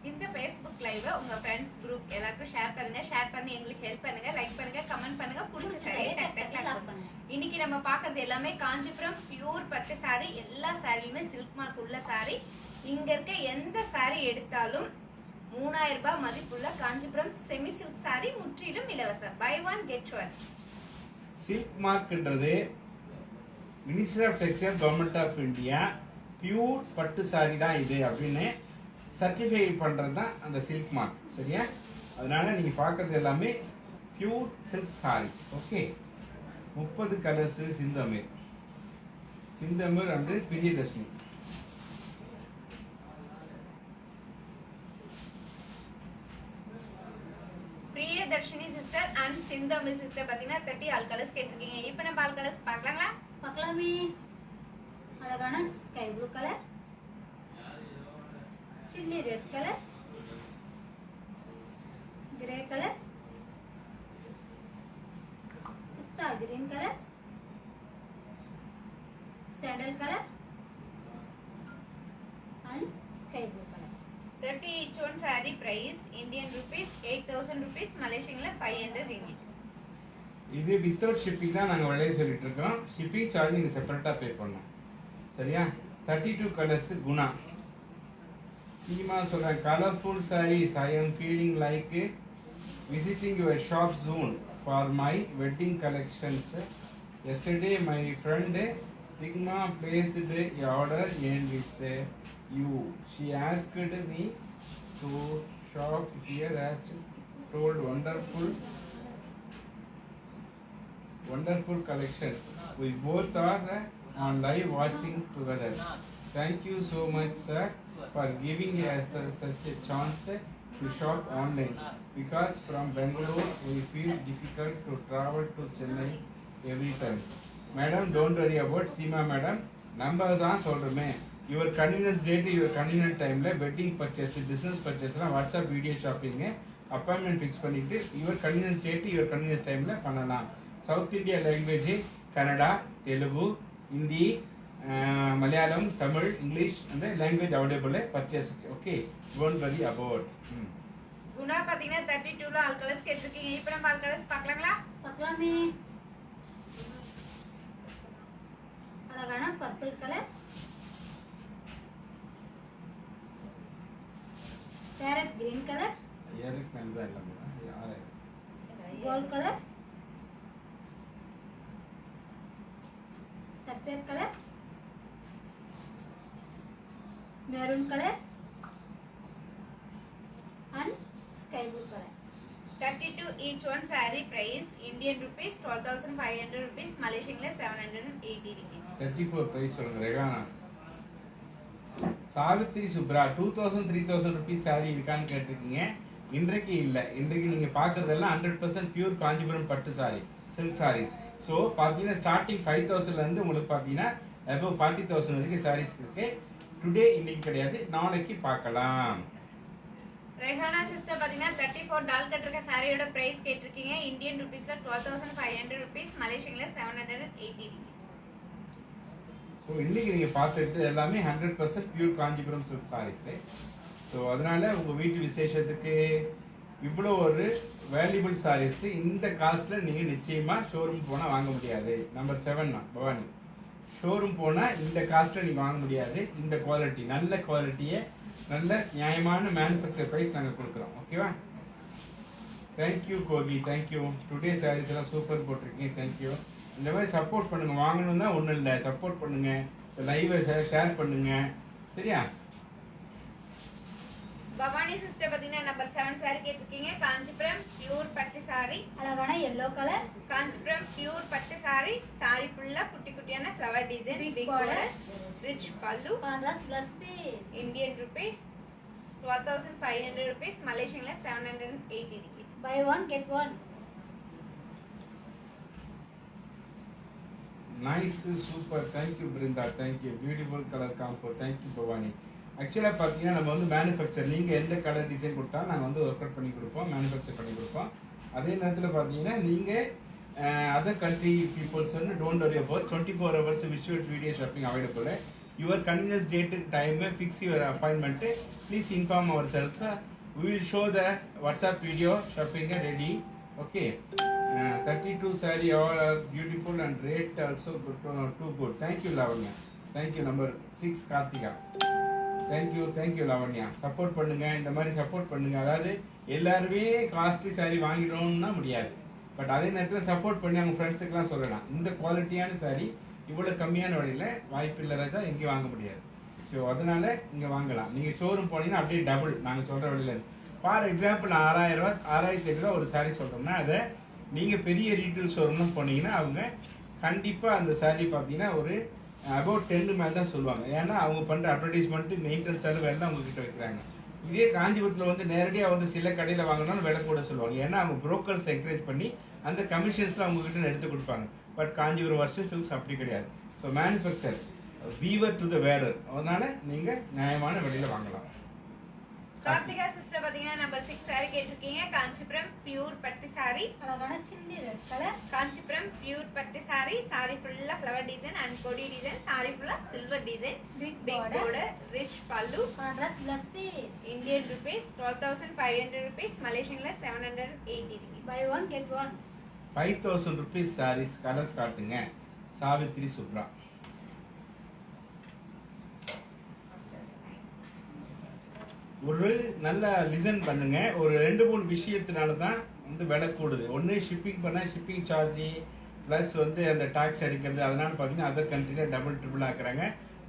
இந்த Facebook live உங்க friends group எல்லாருக்கும் share பண்ணுங்க. Share பண்ணி எங்களுக்கு help பண்ணுங்க. Like பண்ணுங்க, comment பண்ணுங்க. பிடிச்ச saree டக் டக் லாக் பண்ணுங்க. இன்னைக்கு நம்ம பார்க்கிறது எல்லாமே காஞ்சிபுரம் பியூர் பட்டு saree. எல்லா சாரியுமே சில்க் மார்க் உள்ள saree. இங்க இருக்க எந்த saree எடுத்தாலும் 3000 ரூபாய் மதிப்புள்ள காஞ்சிபுரம் செமி சில்க் saree முற்றிலும் இலவசம். Buy one get one. Silk மார்க்ன்றது ministry of textile government of India pure பட்டு சாரி தான் இது அப்படின்னு சர்டிஃபை பண்ணுறது தான் அந்த சில்க் மார்க், சரியா? அதனால நீங்கள் பார்க்குறது எல்லாமே pure silk saris. Okay, 30 colours சிந்தமீர் and Priyadharshini. Priyadharshini sister and சிந்தமீர் சிஸ்டர் பார்த்தீங்கன்னா 30 ஆல் கலர்ஸ் கேட்டிருக்கீங்க. இப்போ நம்ம ஆல் கலர்ஸ் பார்க்கலாங்களா? பார்க்கலாமே. அழகான sky blue colour, chilli red colour, grey colour, pista green colour, sandal colour and sky blue colour. 30 each one saree price Indian rupees 8,000 rupees, Malaysian la 500 ringgit. இது without shipping தான் நாங்கள் விலையை சொல்லிட்டு இருக்கோம். ஷிப்பிங் சார்ஜ் நீங்கள் செப்பரேட்டாக பே பண்ணணும், சரியா? 32 கலர்ஸ் குணா சீமா சொல்கிறேன், colourful saris. I am feeling like visiting your shop June for my wedding collections. Yesterday my friend Sigma placed order an with you. She asked me to shop here as told wonderful collection. We both are on live watching together. Thank you so much, sir, for giving us such a chance to shop online. Because from Bangalore, we feel difficult to travel to Chennai every time. Madam, don't worry about Seema madam. நம்ம தான் சொல்கிறோமே, your convenience date your convenient டைமில் wedding purchase, business பர்ச்சேஸ்லாம் WhatsApp video shopping appointment fix பண்ணிவிட்டு your convenience date your convenience டைமில் பண்ணலாம். South India language Kannada, Telugu, Hindi, Malayalam, Tamil, English அந்த language available purchase. Okay, don't worry about. Guna பார்த்தீங்கன்னா 32ல ஆல் கலர்ஸ் கேட்டிருக்கீங்க. இப்போ நம்ம ஆல் கலர்ஸ் பார்க்கலாங்களா? பார்க்கலாமே. அழகான purple colour, parrot green colour, யாருக்கு நன்றா இல்லாமல் யாரை கோல்ட் கலர், सफेद colour, maroon colour and sky blue color. 32 each one saree price Indian rupees 12,500 rupees, Malaysian la 780 ringgit. 34 price சொல்லுங்க ரெகானா. சாவித்ரி சுப்ரா 2000 3000 ரூபீஸ் சாரி இருக்கான்னு கேட்டிருக்கீங்க. இன்றைக்கு இல்லை, இன்றைக்கு நீங்க பார்க்கறதெல்லாம் 100% பியூர் காஞ்சிபுரம் பட்டு சாரி, சில்க் சாரீஸ். ஸோ பார்த்தீங்கன்னா ஸ்டார்டிங் 5,000லேருந்து உங்களுக்கு பார்த்தீங்கன்னா அபவ் 40,000 வரைக்கும் சாரீஸ் இருக்கு. டுடே இன்னைக்கு கிடையாது, நாளைக்கு பார்க்கலாம். ரெஹானா சிஸ்டர் பார்த்தீங்கன்னா 34 டால் கட்டிருக்க சாரியோட பிரைஸ் கேட்டிருக்கீங்க. இந்தியன் ருபீஸ்ல 12,500 rupees, மலேசியன்ல 780 ringgit. ஸோ இன்னைக்கு நீங்கள் பார்த்துட்டு எல்லாமே 100% pure Kanchipuram silk saris. So அதனால உங்கள் வீட்டு விசேஷத்துக்கு இவ்வளோ ஒரு வேல்யூபிள் சாரீஸ் இந்த காஸ்ட்டில் நீங்கள் நிச்சயமாக ஷோரூம் போனால் வாங்க முடியாது. நம்பர் 7 பவானி, ஷோரூம் போனால் இந்த காஸ்ட்டில் நீங்கள் வாங்க முடியாது. இந்த குவாலிட்டி, நல்ல குவாலிட்டியை, நல்ல நியாயமான மேனுஃபேக்சர் ப்ரைஸ் நாங்கள் கொடுக்குறோம். ஓகேவா? Thank you Koki, thank you. Today saris எல்லாம் சூப்பர் போட்டிருக்கீங்க, தேங்க்யூ. இந்த மாதிரி சப்போர்ட் பண்ணுங்க. வாங்கணும் தான் ஒன்றும் இல்லை, சப்போர்ட் பண்ணுங்க, லைவை ஷேர் பண்ணுங்க, சரியா? பவானி சிஸ்டர் பாத்தீங்கன்னா நம்பர் 7 சாரி கேட்டிருக்கீங்க. காஞ்சிபுரம் பியூர் பட்டு சாரி, அழகான எல்லோ கலர், காஞ்சிபுரம் பியூர் பட்டு சாரி. சாரி ஃபுல்லா குட்டி குட்டியான flower design, Big big border, border, rich pallu. Contrast plus piece. Indian rupees 12,500 rupees, மலேசியன்ல 780 ringgit. Buy one get one. Nice, super, thank you Brinda, thank you. Beautiful colour combo, thank you Bhavani. ஆக்சுவலாக பார்த்தீங்கன்னா நம்ம வந்து manufacture, நீங்கள் எந்த கலர் டிசைன் கொடுத்தாலும் நாங்கள் வந்து ஒர்க் அவுட் பண்ணி கொடுப்போம், மேனுஃபேக்சர் பண்ணி கொடுப்போம். அதே நேரத்தில் பார்த்தீங்கன்னா நீங்கள் அதர் கண்ட்ரி பீப்புள்ஸ் வந்து don't worry about 24 hours visual video shopping available. Your convenience date time, fix your appointment, please inform our self. We will show the WhatsApp video shopping ready. Okay. 32 saree all are beautiful and rate also good, too good. Thank you Lavanya. Thank you. Number 6 Karthika. Thank you Lavanya. Support பண்ணுங்க, இந்த மாதிரி support பண்ணுங்க. அதாவது எல்லாருமே costly saree வாங்கிடணும்னா முடியாது, but அதே நேரத்தில் support பண்ணி அவங்க ஃப்ரெண்ட்ஸுக்கெல்லாம் சொல்லலாம், இந்த குவாலிட்டியான saree இவ்வளோ கம்மியான விலையில் வாய்ப்பு இல்லை ராஜா, எங்கேயும் வாங்க முடியாது. ஸோ அதனால இங்கே வாங்கலாம். நீங்கள் ஷோரூம் போனீங்கன்னா அப்படியே டபுள் நாங்கள் சொல்கிற விலையில். ஃபார் எக்ஸாம்பிள் 6,000 ரூபா 6,800 ரூபா ஒரு சாரீ சொல்கிறோம்னா அதை நீங்கள் பெரிய ரீட்டைல் ஷோரூம்னு போனீங்கன்னா அவங்க கண்டிப்பாக அந்த சாரீ பார்த்தீங்கன்னா ஒரு அபவுட் 10 மேலே தான் சொல்லுவாங்க. ஏன்னா அவங்க பண்ணுற அட்வர்டைஸ்மெண்ட்டு, மெயின்டெனன்ஸ் செலவு எல்லாம் உங்ககிட்ட வைக்கிறாங்க. இதே காஞ்சிபுரத்தில் வந்து நேரடியாக வந்து சில கடையில் வாங்கினாலும் விலை கூட சொல்லுவாங்க. ஏன்னா அவங்க புரோக்கர்ஸ் என்கரேஜ் பண்ணி அந்த கமிஷன்ஸ்லாம் அவங்ககிட்ட எடுத்து கொடுப்பாங்க. பட் காஞ்சிபுரம் வருஷம் சில்க்ஸ் அப்படி கிடையாது. So manufacture weaver to the wearer, அதனால நீங்கள் நியாயமான விலையில் வாங்கலாம். கார்த்திகா சிஸ்டர் பாத்தீங்கன்னா நம்பர் 6 சாரி கேட்டிருக்கீங்க. காஞ்சிபுரம் பியூர் பட்டு சாரி, அழகான chilli red colour, Kanchipuram pure பட்டு சாரி. சாரி ஃபுல்லா ஃப்ளவர் டிசைன் அண்ட் கொடி டிசைன். சாரி ஃபுல்லா silver design, big big border, border, rich pallu. Contrast plus piece. Indian rupees 12,500 rupees, மலேசியன்ல 780 ringgit. Buy one get one. 5,000 rupees saris colours காட்டுங்க. சாவித்ரி சுப்ரா. ஒரு நல்ல listen பண்ணுங்க. ஒரு 2-3 விஷயத்தினால தான் வந்து விலை கூடுது. ஒன்று ஷிப்பிங் பண்ணால் ஷிப்பிங் சார்ஜி ப்ளஸ் வந்து அந்த டாக்ஸ் அடிக்கிறது, அதனால பார்த்தீங்கன்னா அதர் கண்ட்ரியில் டபுள் ட்ரிபிள் ஆக்குறாங்க.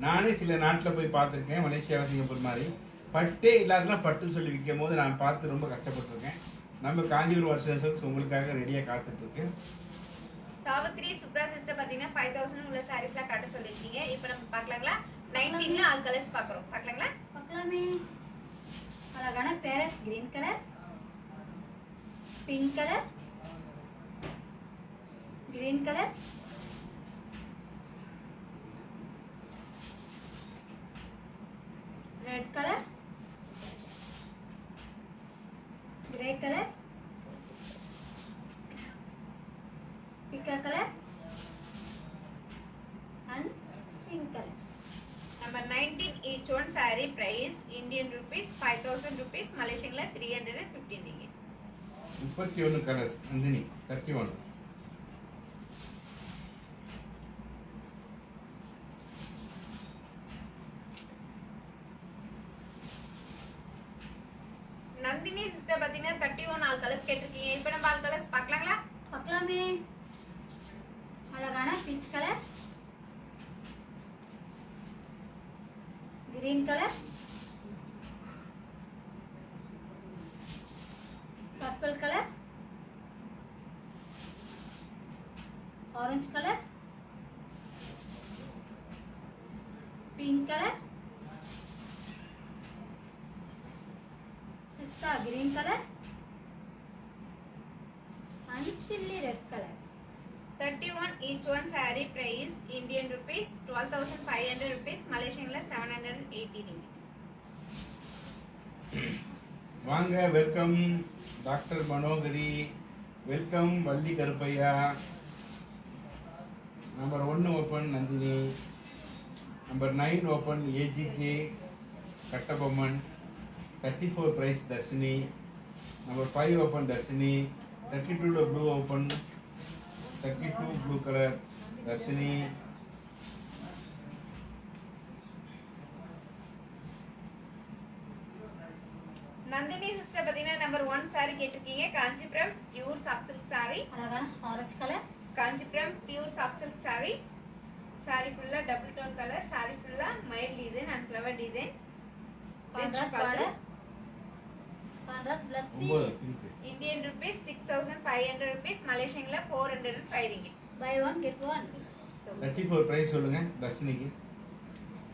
நானே சில நாட்டில் போய் பார்த்துருக்கேன், மலேசியா, சிங்கப்பூர் மாதிரி பட்டே இல்லாதெல்லாம் பட்டு சொல்லி விற்கும் போது நான் பார்த்து ரொம்ப கஷ்டப்பட்டிருக்கேன். நம்ம காஞ்சிபுரம் வருஷம் உங்களுக்காக ரெடியாக காத்துட்ருக்கு. சாவித்ரி சுப்ரா சிஸ்டர் பாத்தீங்கன்னா 5,000 உள்ள சாரீஸ்லாம் காட்ட சொல்லிருக்கீங்க. இப்போ நம்ம பார்க்கலாங்களா? 19ல ஆல் கலர்ஸ் பார்க்குறோம், பார்க்கலாங்களா? பார்க்கலாமே. அழகான parrot green colour, pink colour, green colour, red colour, grey colour, பிக்கா colour and pink color. Number 19, each one saree price Indian rupees 5,000 rupees, Malaysian la 315 ringgit. 31 colours Nandini 31. Nandini sister பாத்தீங்கன்னா 31 ஆல் கலர்ஸ் கேட்டிருக்கீங்க. இப்போ நம்ம all colours பார்க்கலாங்களா? பார்க்கலாமே. அழகான peach colour, green colour, purple colour, orange colour, pink colour, pista green colour and chilli red color. 31 each one saree price Indian rupees 12,500 rupees, Malaysian la 780 ringgit. வாங்க, welcome doctor Manohari, welcome Valli Karuppaiah. Number 1 open Nandini. Number 9 open AGK Kattabomman. 34 price Darshini. Number 5 open Darshini. 32 the blue open. 32 blue color Darshini. Nandini sister பார்த்தீங்கன்னா number 1 sari கேட்டிருக்கீங்க. Kanchipuram pure soft silk sorry. அழகான orange colour. Kanchipuram pure soft silk sorry. Sorry ஃபுல்லா double tone colour. Sorry ஃபுல்லா மைல் design and flower design. Contrast border. Contrast plus piece. Indian rupees 6500 rupees. மலேசியன்ல 405 ringgit. By one get one. 34 price சொல்லுங்க தர்ஷினிக்கு.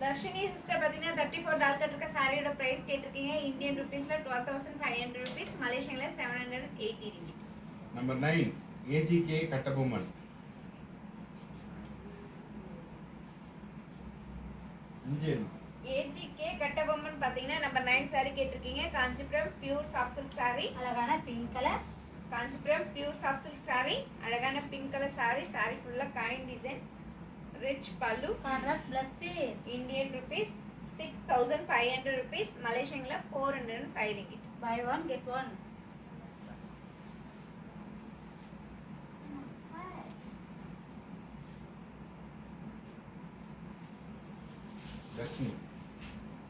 Dharshini sister பார்த்தீங்கன்னா 34 டால் cut இருக்க சாரியோட price கேட்டிருக்கீங்க. Indian ரூபீஸ்ல 12500 ரூபீஸ். மலேசியன்ல 780 ringgit. Number 9 AGK Kattabomman. Indian AGK Kattabomman பார்த்தீங்கன்னா நம்பர் 9 சாரி கேட்டிருக்கீங்க. Kanchipuram pure soft silk sorry. அழகான pink colour. Kanchipuram pure soft silk sorry. அழகான பிங்க் கலர் சாரி. சாரி ஃபுல்லா coin design. Rich pallu. Contrast plus piece. Indian rupees 6500 rupees. மலேசியன்ல 405 ringgit. By one get one. Dharshini.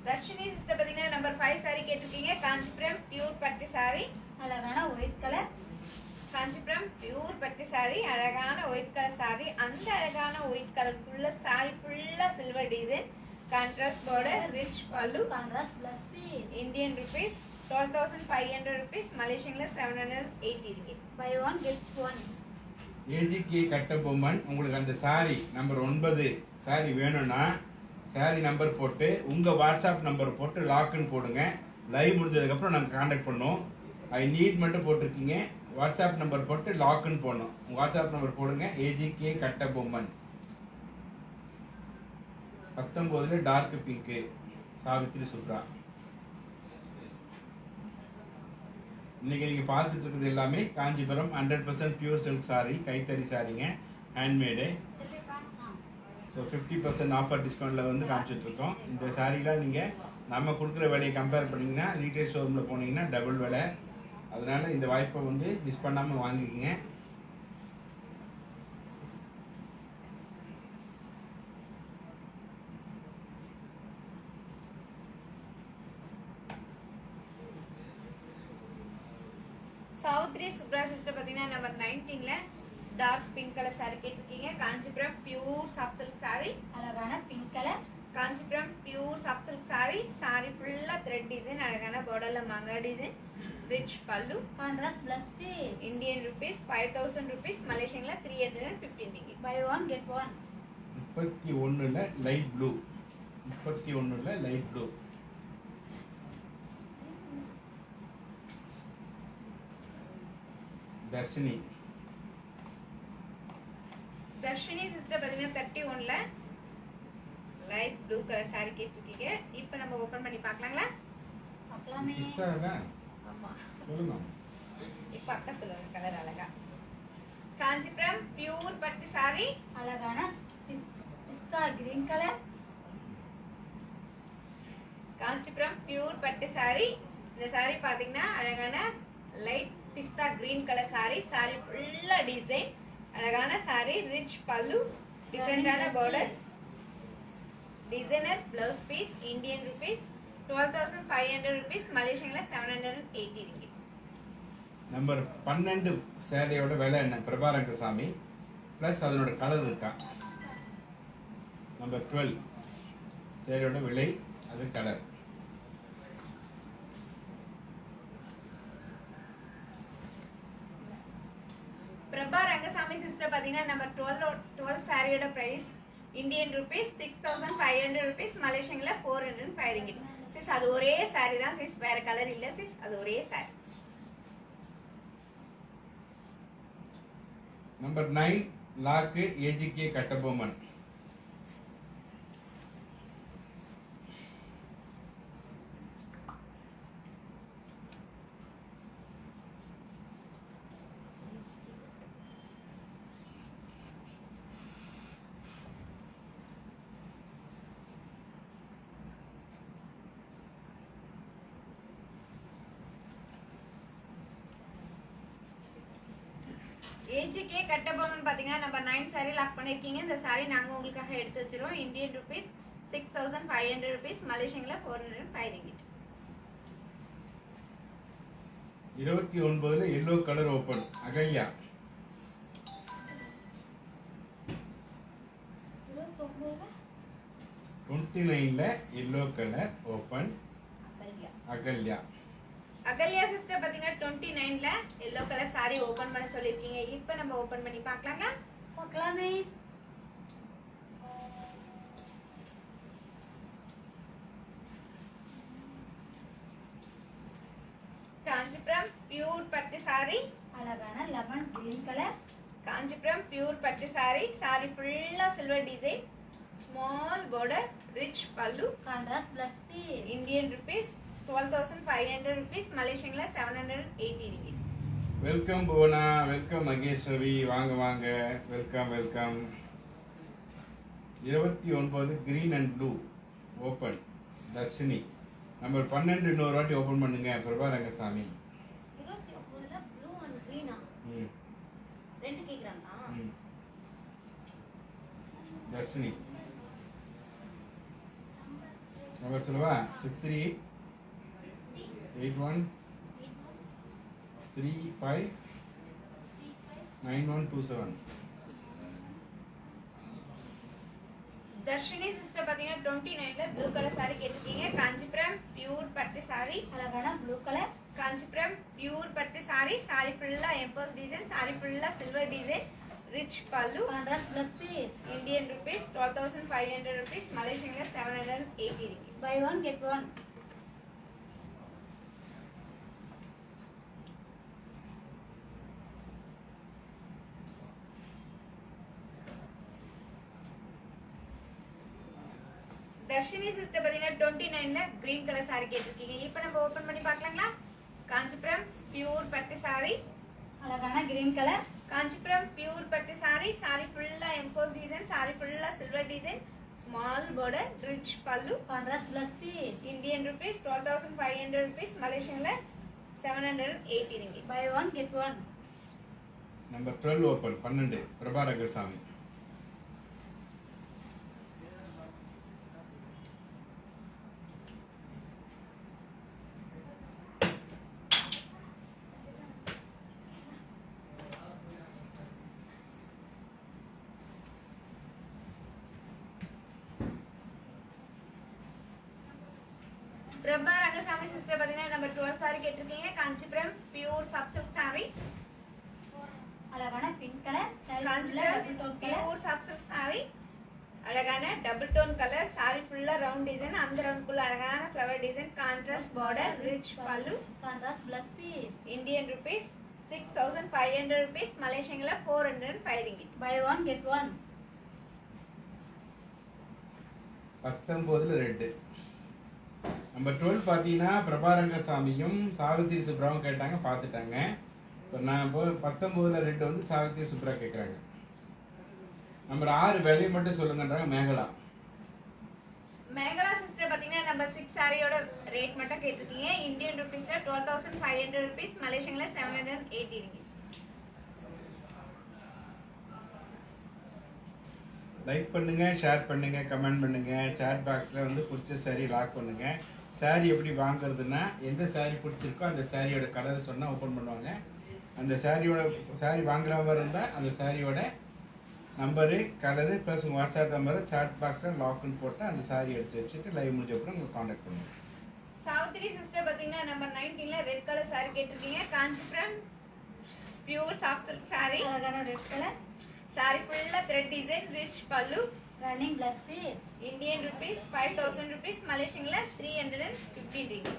Dharshini sister பார்த்தீங்கன்னா number 5 sari கேட்டிருக்கீங்க. Kanchipuram pure பட்டு sorry. அழகான white colour. Kanchipuram pure பட்டு sorry. அழகான white colour sari. அந்த அழகான ஒயிட் கலருக்குள்ள சாரி ஃபுல்லா silver design. Contrast border. Rich pallu. Contrast plus piece. Indian rupees 12500 rupees. மலேசியன்ல 780 ringgit. By one get one. AGK Kattabomman. உங்களுக்கு அந்த சாரி நம்பர் 9 சாரி வேணும்னா சாரி நம்பர் போட்டு உங்க வாட்ஸ்அப் நம்பர் போட்டு லாக்னு போடுங்க. லைவ் முடிஞ்சதுக்கு அப்புறம் நாங்கள் காண்டாக்ட் பண்ணோம். ஐ நீட் மட்டும் போட்டிருக்கீங்க. வாட்ஸ்அப் நம்பர் போட்டு லாக்னு போடணும். உங்க வாட்ஸ்அப் நம்பர் போடுங்க. AGK Kattabomman. 19 dark pink Savithri Subra. இன்னைக்கு நீங்க பார்த்துட்டு இருக்கிறது எல்லாமே காஞ்சிபுரம் 100% பியூர் சில்க் சாரி. கைத்தறி சாரிங்க. ஹேண்ட்மேடு. ஸோ 50% ஆஃபர் டிஸ்கவுண்ட்டில் வந்து காமிச்சிட்டு இருக்கோம். இந்த சாரீலாம் நீங்கள் நம்ம கொடுக்குற விலையை கம்பேர் பண்ணிங்கன்னா ரீட்டைல் ஷோரூமில் போனீங்கன்னா டபுள் விலை. அதனால் இந்த வாய்ப்பை வந்து மிஸ் பண்ணாமல் வாங்கிக்கிங்க. சாவித்ரி சுப்ரா சிஸ்டர் பார்த்தீங்கன்னா நம்பர் 19ல டார்க் பிங்க் கலர் சாரி கேட்டிருக்கீங்க. Kanchipuram pure soft silk sorry. அழகான pink colour. Kanchipuram pure soft silk sorry. Sorry ஃபுல்லா த்ரெட் டிசைன். அழகான பார்டர்ல மாங்கா design. Rich pallu. Contrast plus piece. Indian rupees 5000 rupees. மலேசியன்ல 315 ringgit. By one get one. 31ல light blue. 31ல light blue. Dharshini. Dharshini sister பார்த்தீங்கன்னா 31ல லைட் ப்ளூ கலர் சாரி கேட்டிருக்கீங்க. இப்போ நம்ம ஓபன் பண்ணி பார்க்கலாங்களா? பார்க்கலாமே. ஆமா. சொல்லுங்க. இப்போ அக்கா சொல்லுங்க கலர் அழகா. காஞ்சிபுரம் பியூர் பட்டு சாரி. அழகான பிஸ்தா கிரீன் கலர். காஞ்சிபுரம் பியூர் பட்டு சாரி. இந்த சாரி பாத்தீங்கன்னா அழகான லைட் பிஸ்தா கிரீன் கலர் சாரி. சாரி ஃபுல்லா டிசைன். அழகான சாரி. ரிச் பல்லு. டிஃபரெண்டான border. Designer blouse piece. Indian rupees 12500 rupees. மலேசியன்ல 780 ringgit. நம்பர் 12 சேலையோட விலை என்ன? பிரபாரங்கசாமி ப்ளஸ் அதனோட கலர் இருக்கா? நம்பர் 12 சேலையோட விலை அது கலர். பிரபா ரங்கசாமி சிஸ்டர் பாத்தீங்கன்னா நம்பர் 12 சாரியோட பிரைஸ் இந்தியன் ரூபீஸ் 6500 ரூபீஸ். மலேசியன்ல 405 ringgit. சிஸ் அது ஒரே சாரி தான் சிஸ், வேற கலர் இல்ல சிஸ், அது ஒரே sari. Number 9 lock AGK Kattabomman. ஏஜுக்கே கட்ட போகணும்னு பார்த்தீங்கன்னா நம்ம 9 saree லாக் பண்ணியிருக்கீங்க. இந்த saree நாங்கள் உங்களுக்காக எடுத்து வச்சிருவோம். இந்தியன் ருபீஸ் 6500 rupees, மலேசியன்ல 405 ringgit. 29ல எல்லோ கலர் ஓப்பன் அகல்யா. 29ல yellow colour open Ahalya. Ahalya sister பார்த்தீங்கன்னா 29ல எல்லோ கலர் saree ஓபன் பண்ண சொல்லியிருக்கீங்க. இப்போ நம்ம ஓபன் பண்ணி பார்க்கலாங்களா? பார்க்கலாமே. காஞ்சிபுரம் பியூர் பட்டு saree, அழகான lemon green colour. Kanchipuram pure பட்டு saree, saree ஃபுல்லா silver design, small border, rich pallu, contrast plus piece. Indian rupees 12500 rupees, மலேசியன்ல 780 ringgit. Welcome Bhuvana, welcome Maheswari, வாங்க வாங்க, welcome welcome. 29 green and blue open Dharshini. Number 12 இன்னொரு வாட்டி ஓப்பன் பண்ணுங்க பிரபா ரங்கசாமி. 29ல ப்ளூ அண்ட் கிரீனா ம் ரெண்டு கேக்குறாங்களா? ம். தர்ஷினி நம்பர் சொல்லவா? 63 81 35 9127. தர்ஷினி சிஸ்டர் பார்த்தீங்கன்னா 29ல ப்ளூ கலர் saree கேட்டிருக்கீங்க. காஞ்சிபுரம் பியூர் பட்டு saree, அழகான ப்ளூ கலர். காஞ்சிபுரம் பியூர் பட்டு saree, saree ஃபுல்லா எம்போஸ் டிசைன், saree ஃபுல்லா silver design, rich pallu, contrast plus piece. Indian rupees 12500 rupees, மலேசியன்ல 780 ringgit. By one get one. Dharshini sister பார்த்தீங்கன்னா 29ல கிரீன் கலர் saree கேட்டிருக்கீங்க. இப்போ நம்ம ஓபன் பண்ணி பார்க்கலாங்களா? காஞ்சிபுரம் பியூர் பட்டு saree, அழகான கிரீன் கலர். காஞ்சிபுரம் பியூர் பட்டு saree, saree ஃபுல்லா எம்போஸ் டிசைன், saree ஃபுல்லா silver design, small border, rich pallu, contrast plus piece. Indian rupees 12500 rupees, மலேசியன்ல 780 ringgit. By one get one. Number 12 open 12 Prabha Rangasamy. Prabha Rangasamy sister பார்த்தீங்கன்னா நம்பர் 12 saree கேட்டிருக்கீங்க. Kanchipuram pure soft silk saree, அழகான pink colour. Kanchipuram pure soft silk saree, அழகான double tone colour, saree ஃபுல்லா round design, அந்த ரவுண்ட்குள்ள அழகான flower design, contrast border, rich pallu, contrast plus piece. Indian rupees 6500 rupees, மலேசியன்ல 405 ringgit. By one get one. 19ல red. Number 12 பார்த்தீங்கன்னா பிரபாரங்கசாமியும் சாவித்திரி சுப்ராவும் கேட்டாங்க, பார்த்துட்டாங்க. இப்போ நான் இப்போ 19ல ரெட் வந்து சாவித்திரி சுப்ரா கேட்குறாங்க. நம்பர் 6 விலையை மட்டும் சொல்லுங்கன்றாங்க மேகலா. மேகலா சிஸ்டர் பார்த்தீங்கன்னா நம்பர் 6 சாரியோட ரேட் மட்டும் கேட்டிருக்கீங்க. இந்தியன் ருபீஸ்ல 12500 rupees, மலேசியன்ல 780 ringgit. லைக் பண்ணுங்க, ஷேர் பண்ணுங்க, கமெண்ட் பண்ணுங்க. சாட் பாக்ஸில் வந்து பிடிச்ச சாரீ லாக் பண்ணுங்க. சாரீ எப்படி வாங்குறதுன்னா எந்த சாரீ பிடிச்சிருக்கோ அந்த சாரியோட கலர் சொன்னால் ஓப்பன் பண்ணுவாங்க. அந்த சாரீ வாங்குற மாதிரி இருந்தால் அந்த சாரியோட number, colour plus WhatsApp number chat பாக்ஸில் லாக்னு போட்டு அந்த சாரீ எடுத்து வச்சுட்டு லைவ் முடிஞ்ச அப்புறம் உங்களுக்கு காண்டாக்ட் பண்ணுங்க. சாவித்திரி சிஸ்டர் பார்த்தீங்கன்னா நம்பர் 19ல ரெட் கலர் சாரி கேட்டிருக்கீங்க. Kanchipuram pure soft silk sorry, அழகான ரெட் கலர். சாரி ஃபுல்லா thread design, rich pallu, running plus piece. Indian rupees 5000 rupees, மலேசியன்ல 315 ringgit.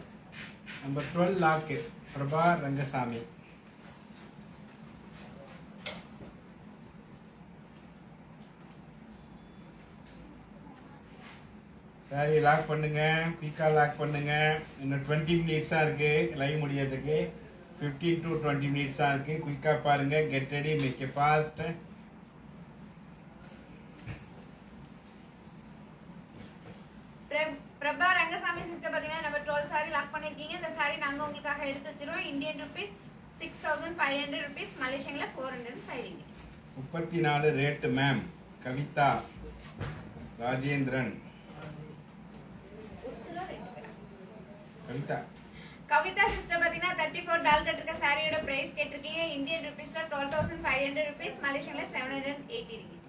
Number 12 lock Prabha Rangasamy. Saree lock பண்ணுங்க, குயிக்கா லாக் பண்ணுங்க. இன்னும் 20 minutes இருக்கு லைவ் முடியறதுக்கு. 15 to 20 minutes இருக்கு. குயிக்கா பாருங்க. Get ready, make it fast. Prabha Rangasamy sister பார்த்தீங்கன்னா நம்பர் 12 சாரி லாக் பண்ணிருக்கீங்க. இந்த சாரி நாங்க உங்களுக்காக எடுத்து வச்சிருவோம். இந்தியன் ருபீஸ் 6,500 rupees மலேசியன்ல 405 ringgit. 34 rate ma'am. Kavitha Rajendran. Uttara ரெண்டு பேரா? கவிதா கவிதா சிஸ்டர் பாத்தீங்கன்னா 34 டால் கட்டிருக்க சாரியோட பிரைஸ் கேட்டிருக்கீங்க. இந்தியன் ருபீஸ்ல 12,500 rupees மலேசியன்ல 780 ringgit.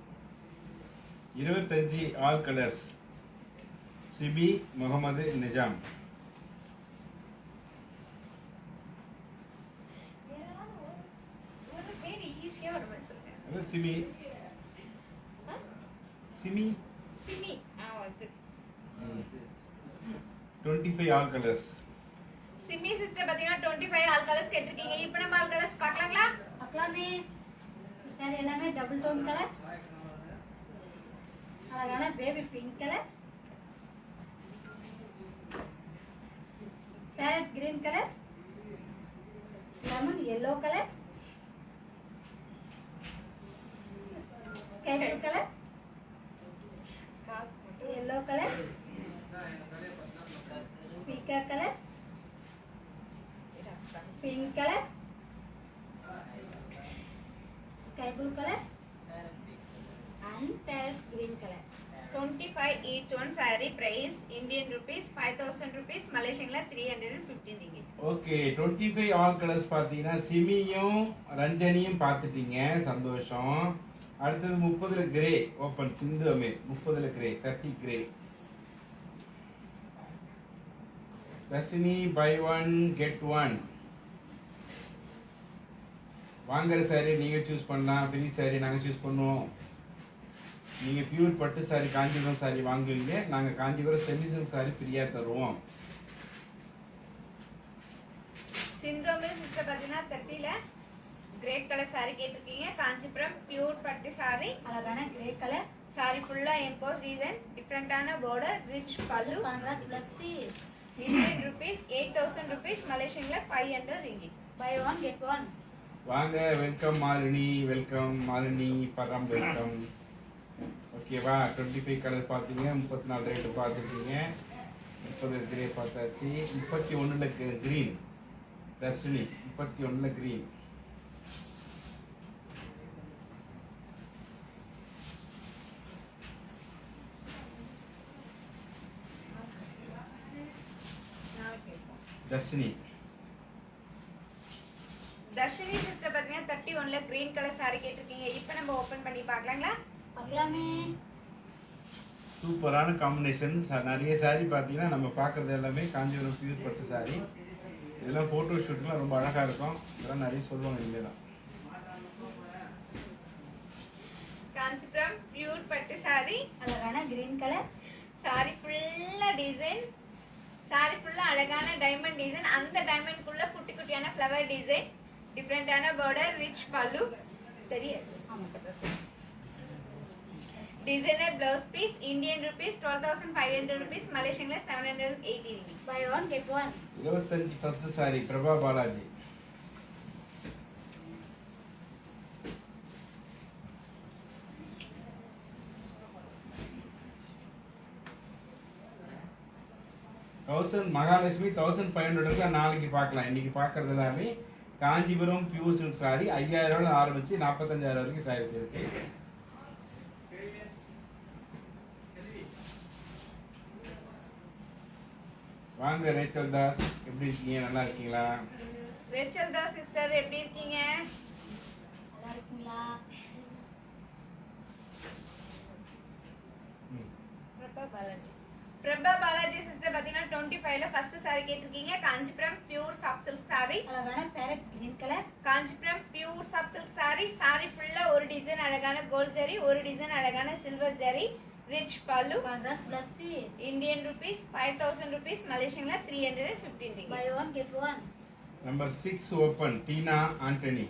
25 all colours. C B Mohammed Nizam. ஒரு பேர் ஈஸியா ஒரு மாதிரி சொல்லுங்க. அது சிமி. சிமி. சிமி. அது 25 ஆல் கலர்ஸ். சிமி சிஸ்டர் பாத்தீங்கன்னா 25 ஆல் கலர்ஸ் கேட்டிருக்கீங்க. இப்போ நம்ம ஆல் கலர்ஸ் பார்க்கலாங்களா? பார்க்கலாமே. சாரி எல்லாமே டபுள் டோன் கலர், அழகான baby pink colour, parrot green colour, lemon yellow colour, sky blue colour, yellow colour, peacock colour, pink colour, sky blue colour and parrot green color. 25 each one saree price Indian rupees 5,000 rupees மலேசியன்ல 315 ringgit. Okay 25 all colours பார்த்தீங்கன்னா சிமியும் ரஞ்சனியும் பார்த்துட்டீங்க, சந்தோஷம். அடுத்தது 30ல grey open Sindhu Ameer. 30ல grey 30 grey. Rasini buy one get one. வாங்குற சாரி நீங்க சூஸ் பண்ணலாம், ஃப்ரீ சாரி நாங்க சூஸ் பண்ணுவோம். நீங்க பியூர் பட்டு சாரி காஞ்சிபுரம் சாரி வாங்குவீங்க, நாங்க காஞ்சிபுரம் செமி சில்க் சாரி ஃப்ரீயா தருவோம். சிந்தோமில் சிஸ்டர் பாத்தீங்கன்னா 30ல கிரே கலர் saree கேட்டிருக்கீங்க. காஞ்சிபுரம் பியூர் பட்டு saree. அழகான கிரே கலர், saree ஃபுல்லா எம்போஸ் டிசைன், டிஃபரண்டான border, rich pallu. Contrast plus piece. Indian rupees 8,000 rupees மலேசியன்ல 500 ringgit. By one get one. வாங்க, welcome Malini, welcome Malini, Param welcome. ஓகேவா, 25 கலர் பார்த்தீங்க, 34 ரேட்டு பார்த்துருக்கீங்க, 30 கிரே பார்த்தாச்சு, 31ல கிரீன் தர்ஷினி, 31ல கிரீன். தர்ஷினி தர்ஷினி சிஸ்டர் பாத்தீங்கன்னா 31ல கிரீன் கலர் saree கேட்டிருக்கீங்க. இப்போ நம்ம ஓபன் பண்ணி பார்க்கலாங்களா? பார்க்கலாமே. சூப்பரான காம்பினேஷன். நிறைய சாரி பார்த்தீங்கன்னா நம்ம பார்க்குறது எல்லாமே காஞ்சிபுரம் பியூர் பட்டு சாரி. இதெல்லாம் ஃபோட்டோ ஷூட்லாம் ரொம்ப அழகாக இருக்கும். இதெல்லாம் நிறைய சொல்லுவாங்க இங்கே தான். காஞ்சிபுரம் பியூர் பட்டு saree. அழகான கிரீன் கலர், saree ஃபுல்லா டிசைன், saree ஃபுல்லா அழகான டைமண்ட் டிசைன். அந்த டைமண்ட்குள்ள குட்டி குட்டியான ஃப்ளவர் டிசைன், டிஃபரண்டான border, rich பல்லு. தெரியாது. Designer blouse piece. Indian rupees 12,500 rupees மலேசியன்ல 780 ringgit. By one get one. 25 first saree Prabha Balaji. Mahalakshmi 1500 நாளைக்கு பார்க்கலாம். இன்னைக்கு பார்க்கறது எல்லாமே காஞ்சிபுரம் பியூர் சில்க் சாரி. 5000 ஆரம்பிச்சு 45,000 வரைக்கும் சாரீஸ் இருக்கு. வாங்க ரேச்சல் தாஸ், எப்படி இருக்கீங்க? நல்லா இருக்கீங்களா? ரேச்சல் தாஸ் சிஸ்டர் எப்படி இருக்கீங்க? நல்லா இருக்கீங்களா? பிரபா பாலாஜி சிஸ்டர் பாத்தீங்கன்னா 25ல ஃபர்ஸ்ட் saree கேட்டிருக்கீங்க. Kanchipuram pure soft silk saree. அழகான parrot green colour, Kanchipuram pure soft silk saree. saree ஃபுல்லா ஒரு டிசைன் அழகான கோல்ட் ஜரி, ஒரு டிசைன் அழகான silver zari, rich pallu. Contrast plus piece. Indian rupees 5,000 rupees மலேசியன்ல 315 ringgit. By one get one. Number 6 open Teena Antony.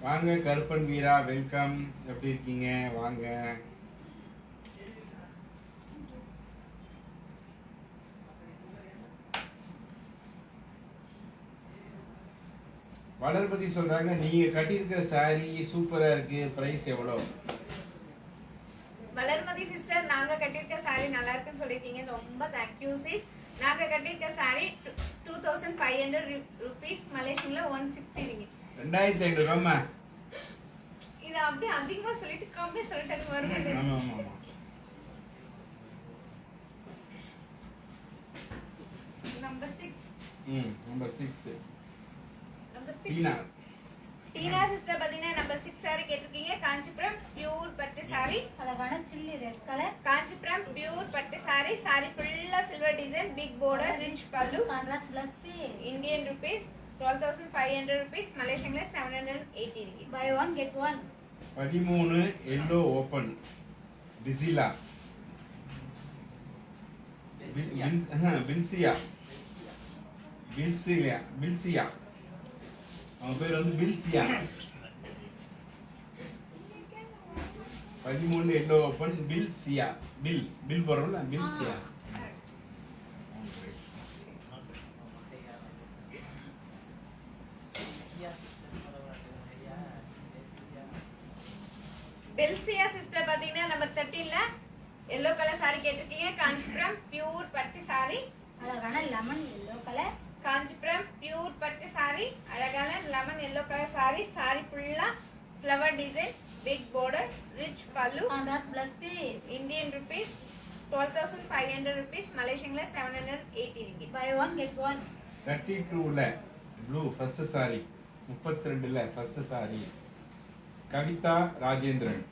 வாங்க கருப்பன் வீரா, welcome. எப்படி இருக்கீங்க? வாங்க. வளர்பதி சொல்றாங்க, நீங்க கட்டியிருக்கிற சாரி சூப்பரா இருக்கு, பிரைஸ் எவ்வளவு? வளர்மதி சிஸ்டர் நாங்க கட்டிருக்க saree நல்லா இருக்குன்னு சொல்லிருக்கீங்க. ரொம்ப தேங்க்யூ சிஸ். நாங்க கட்டிருக்க சாரி 2500 rupees, மலேசியன்ல 160 ringgit. 2500 ரூபாய்மா. இது அப்படியே அதிகமா சொல்லிட்டு கம்மியா சொல்லிட்டு வருது. ஆமா ஆமா ஆமா. Number 6. Number 6. Number 6. Teena. Teena sister பாத்தீங்கன்னா நம்பர் 6 சாரி கேட்டிருக்கீங்க. காஞ்சிபுரம் பியூர் பட்டு சாரி. அழகான chilli red colour. Kanchipuram pure பட்டு சாரி. சாரி ஃபுல்லா silver design, big border, rich pallu. Contrast plus piece. Indian rupees 12,500 rupees, மலேசியன்ல 780 ringgit. By one get one. 13 yellow open பிசிலா பில்சியா அவன் பேர் வந்து பில்சியா. 13 எல்லோ ஓபன் பில்சியா. பில் போடுறோம்ல பில்சியா. பெல்சியா சிஸ்டர் பாத்தீங்கன்னா நம்பர் 13ல எல்லோ கலர் சாரி கேட்டிருக்கீங்க. காஞ்சிபுரம் பியூர் பட்டு சாரி. அழகான lemon yellow colour. Kanchipuram pure பட்டு சாரி. அழகான lemon yellow colour sorry. Sorry ஃபுல்லா flower design, big border, rich pallu. Contrast plus piece. Indian rupees 12,500 rupees, மலேசியன்ல 780 ringgit. By one get one. 32ல blue first saree. 32ல first saree. Kavitha Rajendran.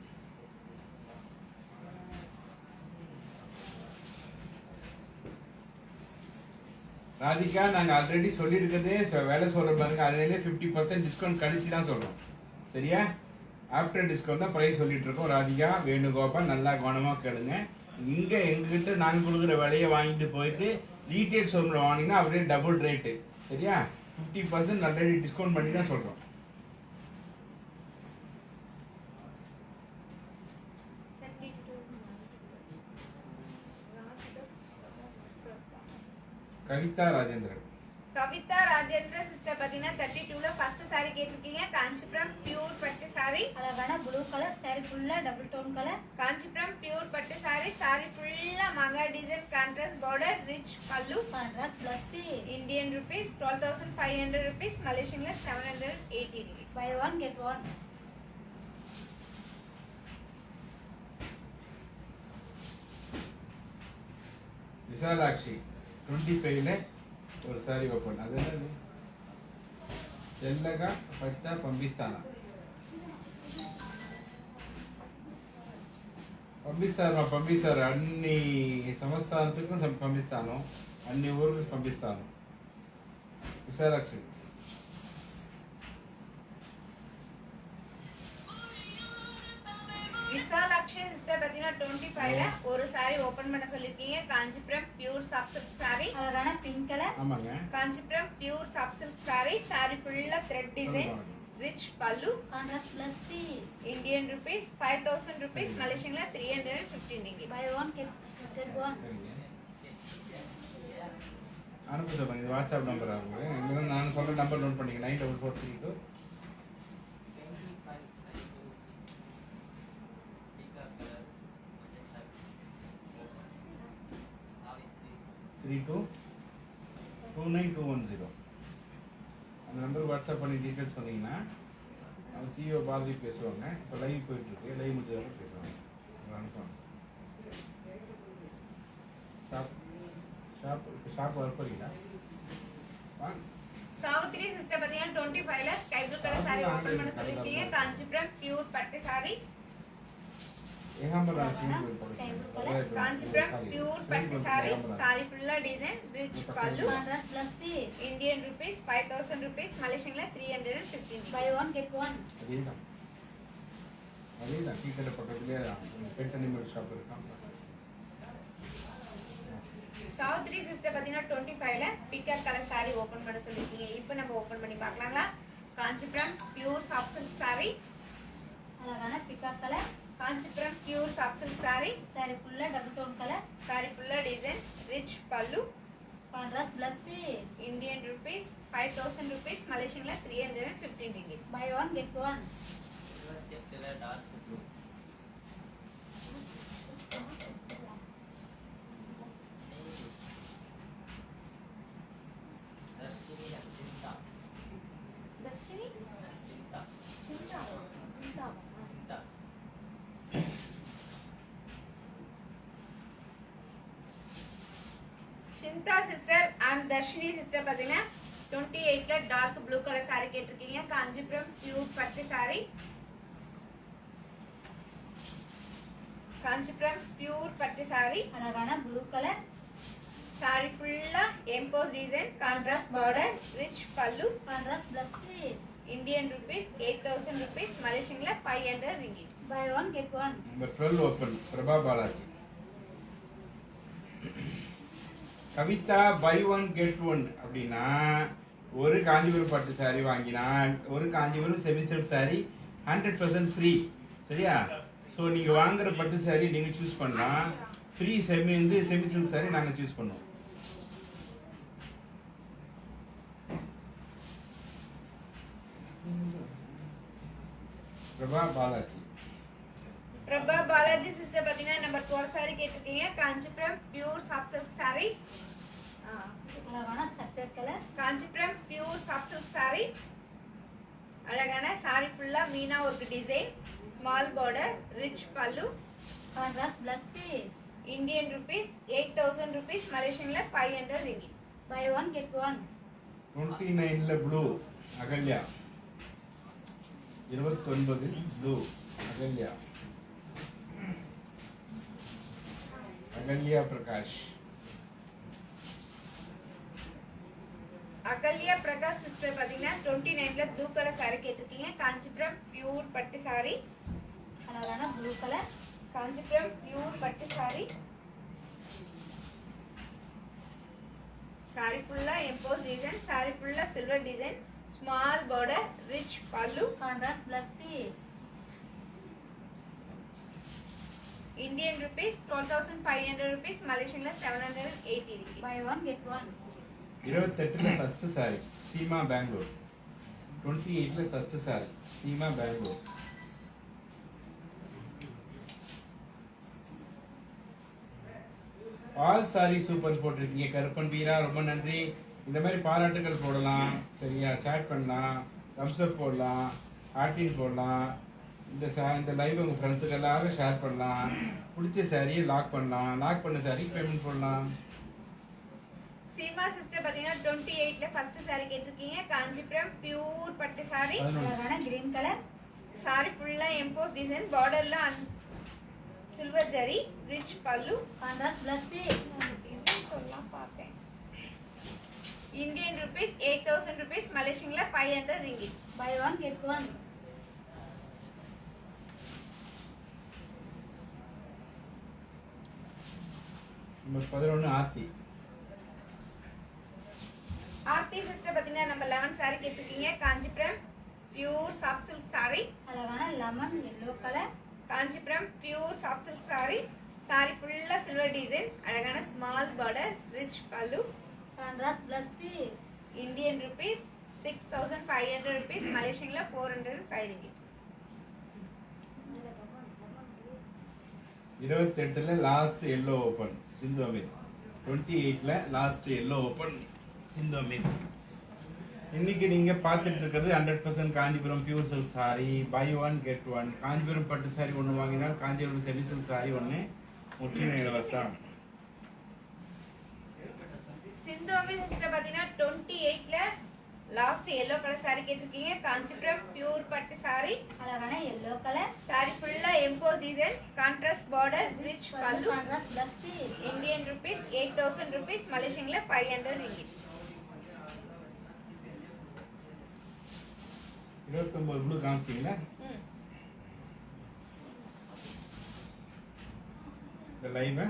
Radhika நாங்க already சொல்லியிருக்கதே வேலை சொல்ற பாருங்க, அதுல 50% டிஸ்கவுண்ட் கழிச்சு தான் சொல்றோம். சரியா? ஆஃப்டர் டிஸ்கவுண்ட் தான் பிரைஸ் சொல்லிட்டு இருக்கோம். ராதிகா வேணுகோபால் நல்லா கவனமா கேளுங்க. இங்க எங்ககிட்ட நாங்க கொடுக்குற விலையை வாங்கிட்டு போயிட்டு ரீட்டைல் ஷோரூம்ல வாங்கினா அப்படியே டபுள் ரேட்டு. சரியா? 50% ஆல்ரெடி டிஸ்கவுண்ட் பண்ணி தான் சொல்றோம். கவிதா ராஜேந்திரன். கவிதா ராஜேந்திர சிஸ்டர் பாத்தீங்கன்னா 32ல ஃபர்ஸ்ட் சாரி கேட்டிருக்கீங்க. காஞ்சிபுரம் பியூர் பட்டு சாரி. அழகான ப்ளூ கலர். சாரி ஃபுல்லா double tone colour. Kanchipuram pure பட்டு சாரி. சாரி ஃபுல்லா மங்கா design, contrast border, rich pallu. Contrast plus piece. Indian rupees 12,500 rupees, மலேசியன்ல 780 ringgit. By one get one. Visalakshi 25ல ஒரு சாரி ஓப்பன். அது என்னது? తెల్లగా పచ్చ పంపిస్తాను పంపిస్తారు అన్ని సంవత్సరాలకు పంపిస్తాను, అన్ని ఊర్లకు పంపిస్తాను. విశాలాక్షి விசாலாட்சி சிஸ்டர் பாத்தீங்கன்னா 25ல ஒரு சாரி ஓபன் பண்ண சொல்லிருக்கீங்க. Kanchipuram pure soft silk sorry. அழகான பிங்க் கலர். ஆமாங்க. Kanchipuram pure soft silk sorry. Sorry ஃபுல்லா thread design, rich pallu. Contrast plus piece. Indian rupees 5,000 rupees, மலேசியன்ல 315 ringgit. By one get one. அனுப்ப சொல்லுங்க. இது வாட்ஸ்அப் நம்பர் ஆகுங்க. நான் சொல்ற நம்பர் நோட் பண்ணிக்க. 9442 3229 அந்த நம்பருக்கு வாட்ஸ்அப் பண்ணி டீட்டெயில்ஸ் சொன்னீங்கன்னா நம்ம சிஓ பாரதி பேசுவாங்க. இப்போ லைவ் போயிட்டு இருக்கு. லைவ் முடிஞ்சவங்க பேசுவாங்க. அனுப்புவாங்க. ஷாப் ஒர்க் பண்ணீங்களா? சாவித்ரி சிஸ்டர் பாத்தீங்கன்னா 25ல sky blue colour saree open பண்ண சொல்லிருக்கீங்க. காஞ்சிபுரம் பியூர் பட்டு சாரி. காஞ்சிபுரம் பியூர் பட்டு சாரி. சாரி ஃபுல்லா design, rich pallu. Contrast plus piece. Indian rupees 5,000 rupees, மலேசியன்ல 315. Buy one get one. அதேதான் டீ கடை பக்கத்துலேயே பெட் அனிமல் ஷாப் இருக்கான். சாவித்ரி சிஸ்டர் பாத்தீங்கன்னா 25ல பிக்கர் கலர் சாரி ஓபன் பண்ண சொல்லிருக்கீங்க. இப்போ நம்ம ஓபன் பண்ணி பார்க்கலாங்களா? Kanchipuram pure soft silk sorry. அழகான peacock colour. Kanchipuram pure soft silk sorry. Sorry ஃபுல்லா டபுள் டோன் கலர். சாரி ஃபுல்லா design, rich pallu. Contrast plus piece. Indian rupees 5,000 rupees, மலேசியன்ல 315 ringgit. By one get one. Kavitha sister and Dharshini sister பார்த்தீங்கன்னா 28ல dark blue colour saree கேட்டிருக்கீங்க. Kanchipuram pure பட்டு saree. Kanchipuram pure பட்டு saree. அழகான blue colour. saree ஃபுல்லா emboss design, contrast border, rich pallu. Contrast plus piece. Indian rupees 8000 rupees, மலேசியன்ல 500 ringgit. By one get one. Number 12 open Prabha Balaji. Kavitha buy one get one அப்படின்னா ஒரு காஞ்சிபுரம் பட்டு saree வாங்கினா ஒரு காஞ்சிபுரம் செமிசில்க் saree 100% ஃப்ரீ. சரியா? ஸோ நீங்க வாங்குற பட்டு saree நீங்க சூஸ் பண்ணலாம். ஃப்ரீ செமிசில்க் saree நாங்க சூஸ் பண்ணுவோம். பிரபா பாலாஜி. பிரபா பாலாஜி சிஸ்டர் பாத்தீங்கன்னா நம்பர் 12 saree கேட்டிருக்கீங்க. Kanchipuram pure soft silk saree. அழகான சஃபேட் கலர். Kanchipuram pure soft silk saree. அழகான saree ஃபுல்லா மீனா work design, small border, rich pallu. Contrast plus piece. Indian rupees 8000 rupees, மலேசியன்ல 500 ringgit. By one get one. 29ல blue Ahalya. 29 blue Ahalya. Ahalya Prakash. Ahalya Prakash sister பாத்தீங்கன்னா 29ல ப்ளூ கலர் saree கேட்டிருக்கீங்க. காஞ்சிபுரம் பியூர் பட்டு saree. அழகான ப்ளூ கலர். காஞ்சிபுரம் பியூர் பட்டு saree. saree ஃபுல்லா எம்போஸ் டிசைன், saree ஃபுல்லா silver design, small border, rich pallu. Contrast plus piece. Indian rupees 12500 rupees, மலேசியன்ல 780 ringgit. By one get one. 28ல ஃபர்ஸ்ட் saree சீமா பெங்களூர். 28ல first saree Seema Bangalore. All saree super போட்டிருக்கீங்க கருப்பன் வீரா, ரொம்ப நன்றி. இந்த மாதிரி பாராட்டுகள் போடலாம். சரியா? சேட் பண்ணலாம், தம்ஸ் அப் போடலாம், ஹார்டின் போடலாம். இந்த லைவ் உங்க ஃப்ரெண்ட்ஸுக்கு எல்லாரும் ஷேர் பண்ணலாம். பிடிச்ச சாரியை லாக் பண்ணலாம். லாக் பண்ண சாரி பேமெண்ட் போடலாம். சீமா சிஸ்டர் பாத்தீங்கன்னா 28ல ஃபர்ஸ்ட் saree கேட்டிருக்கீங்க. காஞ்சிபுரம் பியூர் பட்டு saree. அழகான கிரீன் கலர். saree ஃபுல்லா எம்போஸ் டிசைன், பார்டர்ல silver zari, rich pallu. Contrast plus piece. சொல்லலாம் பார்த்தேன். இந்தியன் ருபீஸ் 8000 rupees, மலேசியன்ல 500 ringgit. By one get one. Number 11 Aarthi. Aarthi sister பாத்தீங்கன்னா நம்ம 11 saree கேட்டிருக்கீங்க. Kanchipuram pure soft silk saree. அழகான lemon yellow colour. Kanchipuram pure soft silk saree. saree ஃபுல்லா சில்வர் டிசைன், அழகான small border, rich pallu. Contrast plus piece. Indian rupees 6500 rupees, மலேசியன்ல 405 ringgit. 28ல last yellow open Sindhu Ameer. 28ல last yellow open Sindhu Ameer. இன்னைக்கு நீங்க பார்த்துட்டு இருக்கிறது 100% Kanchipuram pure silk saree. Buy one get one. Kanchipuram பட்டு சாரி ஒன்று வாங்கினால் காஞ்சிபுரம் செமி சில்க் சாரி ஒன்று முற்றிலும் இலவசம். சிந்து அமீர் சிஸ்டர் பாத்தீங்கன்னா 28ல லாஸ்ட் எல்லோ கலர் saree கேட்டிருக்கீங்க. காஞ்சிபுரம் பியூர் பட்டு saree. அழகான எல்லோ கலர். saree ஃபுல்லா emboss design, contrast border, rich pallu. Contrast plus piece. Indian rupees 8000 rupees, மலேசியன்ல 500 ringgit. 29 ப்ளூ காமிச்சிங்களா? இந்த லைவ்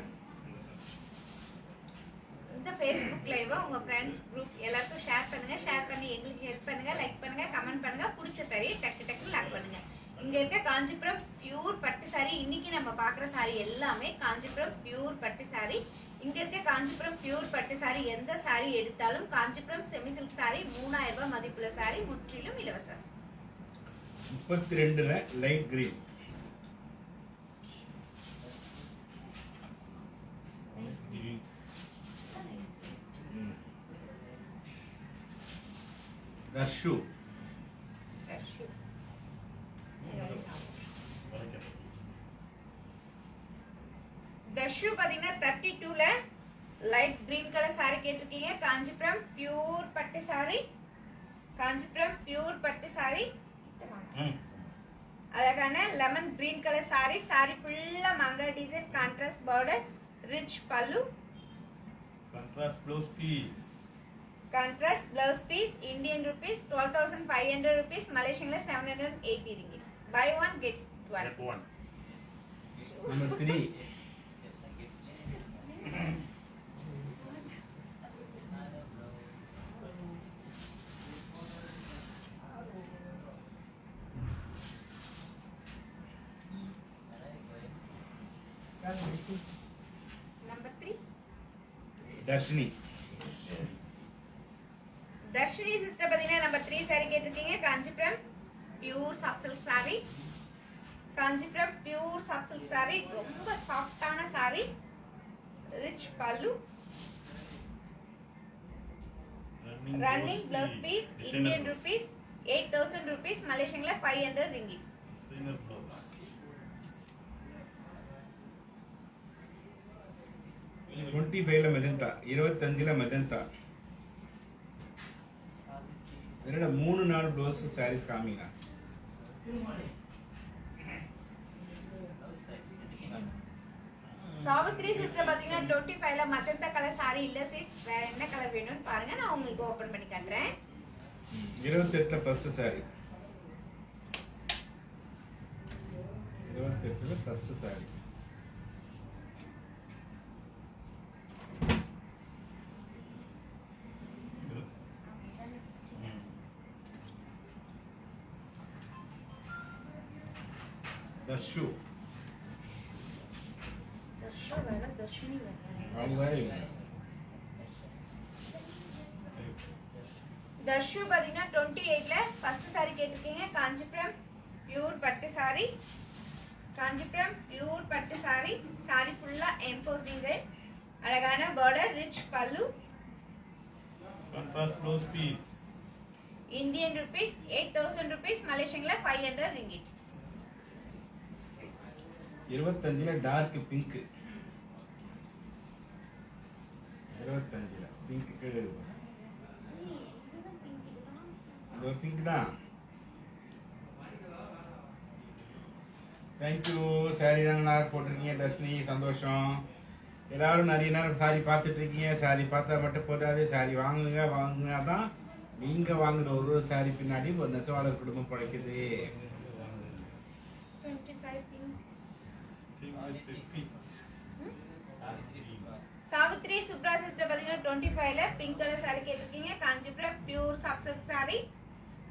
இந்த Facebook லைவ் உங்க ஃப்ரெண்ட்ஸ் குரூப் எல்லாருக்கும் ஷேர் பண்ணுங்க. ஷேர் பண்ணி எங்களுக்கு ஹெல்ப் பண்ணுங்க. லைக் பண்ணுங்க, கமெண்ட் பண்ணுங்க. பிடிச்ச saree டக்கு டக்கு லாக் பண்ணுங்க. இங்க இருக்க காஞ்சிபுரம் பியூர் பட்டு saree. இன்னைக்கு நம்ம பாக்குற saree எல்லாமே காஞ்சிபுரம் பியூர் பட்டு saree. இங்க இருக்க காஞ்சிபுரம் பியூர் பட்டு saree எந்த saree எடுத்தாலும் காஞ்சிபுரம் செமி சில்க் saree 3000 ரூபாய் மதிப்புள்ள saree முற்றிலும் இலவசம். 32ல லைட் கிரீன். தர்ஷு. தர்ஷு பாத்தீங்கன்னா 32ல லைட் கிரீன் கலர் saree கேட்டிருக்கீங்க. காஞ்சிபுரம் பியூர் பட்டு saree. காஞ்சிபுரம் பியூர் பட்டு saree. அழகான lemon green colour saree. saree ஃபுல்லா மாங்கா design, contrast border, rich pallu, Contrast blouse piece. Contrast blouse piece. Indian rupees 12,500 rupees, மலேசியன்ல 780 ringgit. Buy one get one. Get one. Number 3 Number 3 Darshini. Dharshini sister பாத்தீங்கன்னா number 3 saree கேட்டிருக்கீங்க. Kanchipuram pure soft silk saree. Kanchipuram pure soft silk saree, ரொம்ப சாஃப்டான saree, rich pallu, running blouse piece. Indian rupees 8,000 rupees, மலேசியன்ல 500 ringgit. Designer blouse. 25ல magenta, 25ல magenta. என்னடா 3-4 blouse sarees காமிங்க. Savithri sister பாத்தீங்கன்னா 25ல மஜந்தா கலர் saree இல்ல சிஸ், வேற என்ன கலர் வேணும்னு பாருங்க, நான் உங்களுக்கு ஓபன் பண்ணி காட்டுறேன். 28ல ஃபர்ஸ்ட் saree. 28ல ஃபர்ஸ்ட் saree. தர்ஷு. தர்ஷினி வேற. அவங்க வேற இல்ல. தர்ஷு பாத்தீங்கன்னா 28ல ஃபர்ஸ்ட் saree கேட்டிருக்கீங்க. காஞ்சிபுரம் பியூர் பட்டு saree. காஞ்சிபுரம் பியூர் பட்டு saree. saree ஃபுல்லா எம்போஸ் டிசைன், அழகான border, rich pallu. Contrast blouse piece. Indian rupees 8,000 rupees, மலேசியன்ல 500 ringgit. 25ல டார்க் பிங்க். 25ல பிங்க் கீழ இருக்கு. இந்த பிங்க் தான். தேங்க்யூ. சாரி நல்லா போட்டிருக்கீங்க தர்ஷினி, சந்தோஷம். எல்லாரும் நிறைய நேரம் சாரி பார்த்துட்டு இருக்கீங்க. சாரி பார்த்தா மட்டும் போதாது, சாரி வாங்குனா தான் நீங்க வாங்குற ஒரு சாரி பின்னாடி ஒரு நெசவாளர் குடும்பம் பிழைக்குது. 25 pink. Pink. Savithri Subra sister பாத்தீங்கன்னா 25ல பிங்க் கலர் saree கேட்டிருக்கீங்க. Kanchipuram pure soft silk saree.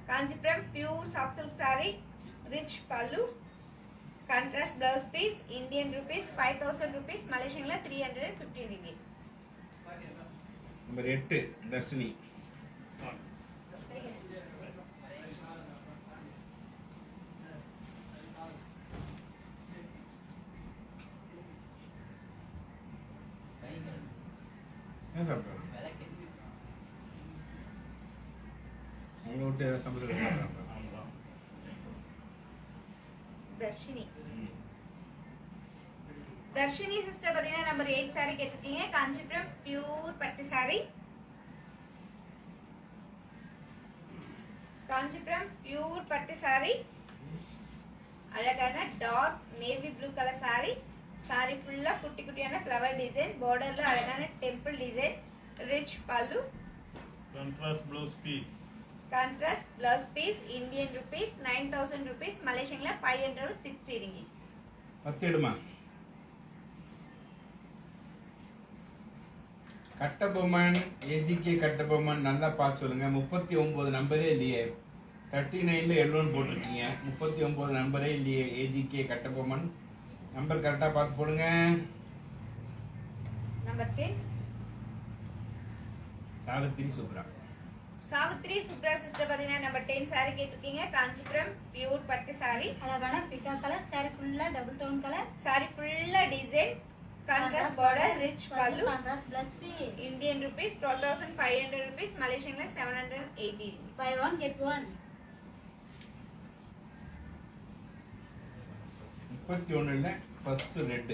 Kanchipuram pure soft silk saree, rich pallu, contrast blouse piece. Indian rupees 5,000 rupees, மலேசியன்ல 350 ringgit. நம்பர் 8 தர்ஷினி. என்ன சாப்பிட்றாங்க? உங்களை விட்டு ஏதாவது சமைச்சு தர்ஷினி. தர்ஷினி சிஸ்டர் பாத்தீங்கன்னா நம்பர் 8 saree கேட்டிருக்கீங்க. காஞ்சிபுரம் பியூர் பட்டு saree. காஞ்சிபுரம் பியூர் பட்டு saree, அழகான dark navy blue colour saree. saree ஃபுல்லா குட்டி குட்டியான ஃப்ளவர் டிசைன், பார்டர்ல அழகான temple design, rich pallu, Contrast blouse piece. Contrast blouse piece. Indian rupees 9,000 rupees, மலேசியன்ல 560 ringgit. 10 எடுமா. கட்டபொம்மன், ஏஜிகே கட்டபொம்மன், நல்லா பார்த்து சொல்லுங்க. 39 நம்பரே இல்லையே. 39ல எல்லோன்னு போட்டிருக்கீங்க. 39 நம்பரே இல்லையே. ஏஜிகே கட்டபொம்மன் நம்பர் கரெக்டாக பார்த்து போடுங்க. நம்பர் 10 சாவித்திரி சுப்ரா. சாவித்ரி சுப்ரா சிஸ்டர் பாத்தீங்கன்னா நம்பர் 10 saree கேட்டிருக்கீங்க. காஞ்சிபுரம் பியூர் பட்டு saree. அழகான பிக்கா கலர் saree ஃபுல்லா டபுள் டோன் கலர், saree ஃபுல்லா design, contrast border, rich pallu. Contrast plus piece. Indian rupees 12,500 rupees, மலேசியன்ல 780. Buy one get one. 31ல ஃபர்ஸ்ட் ரெட்.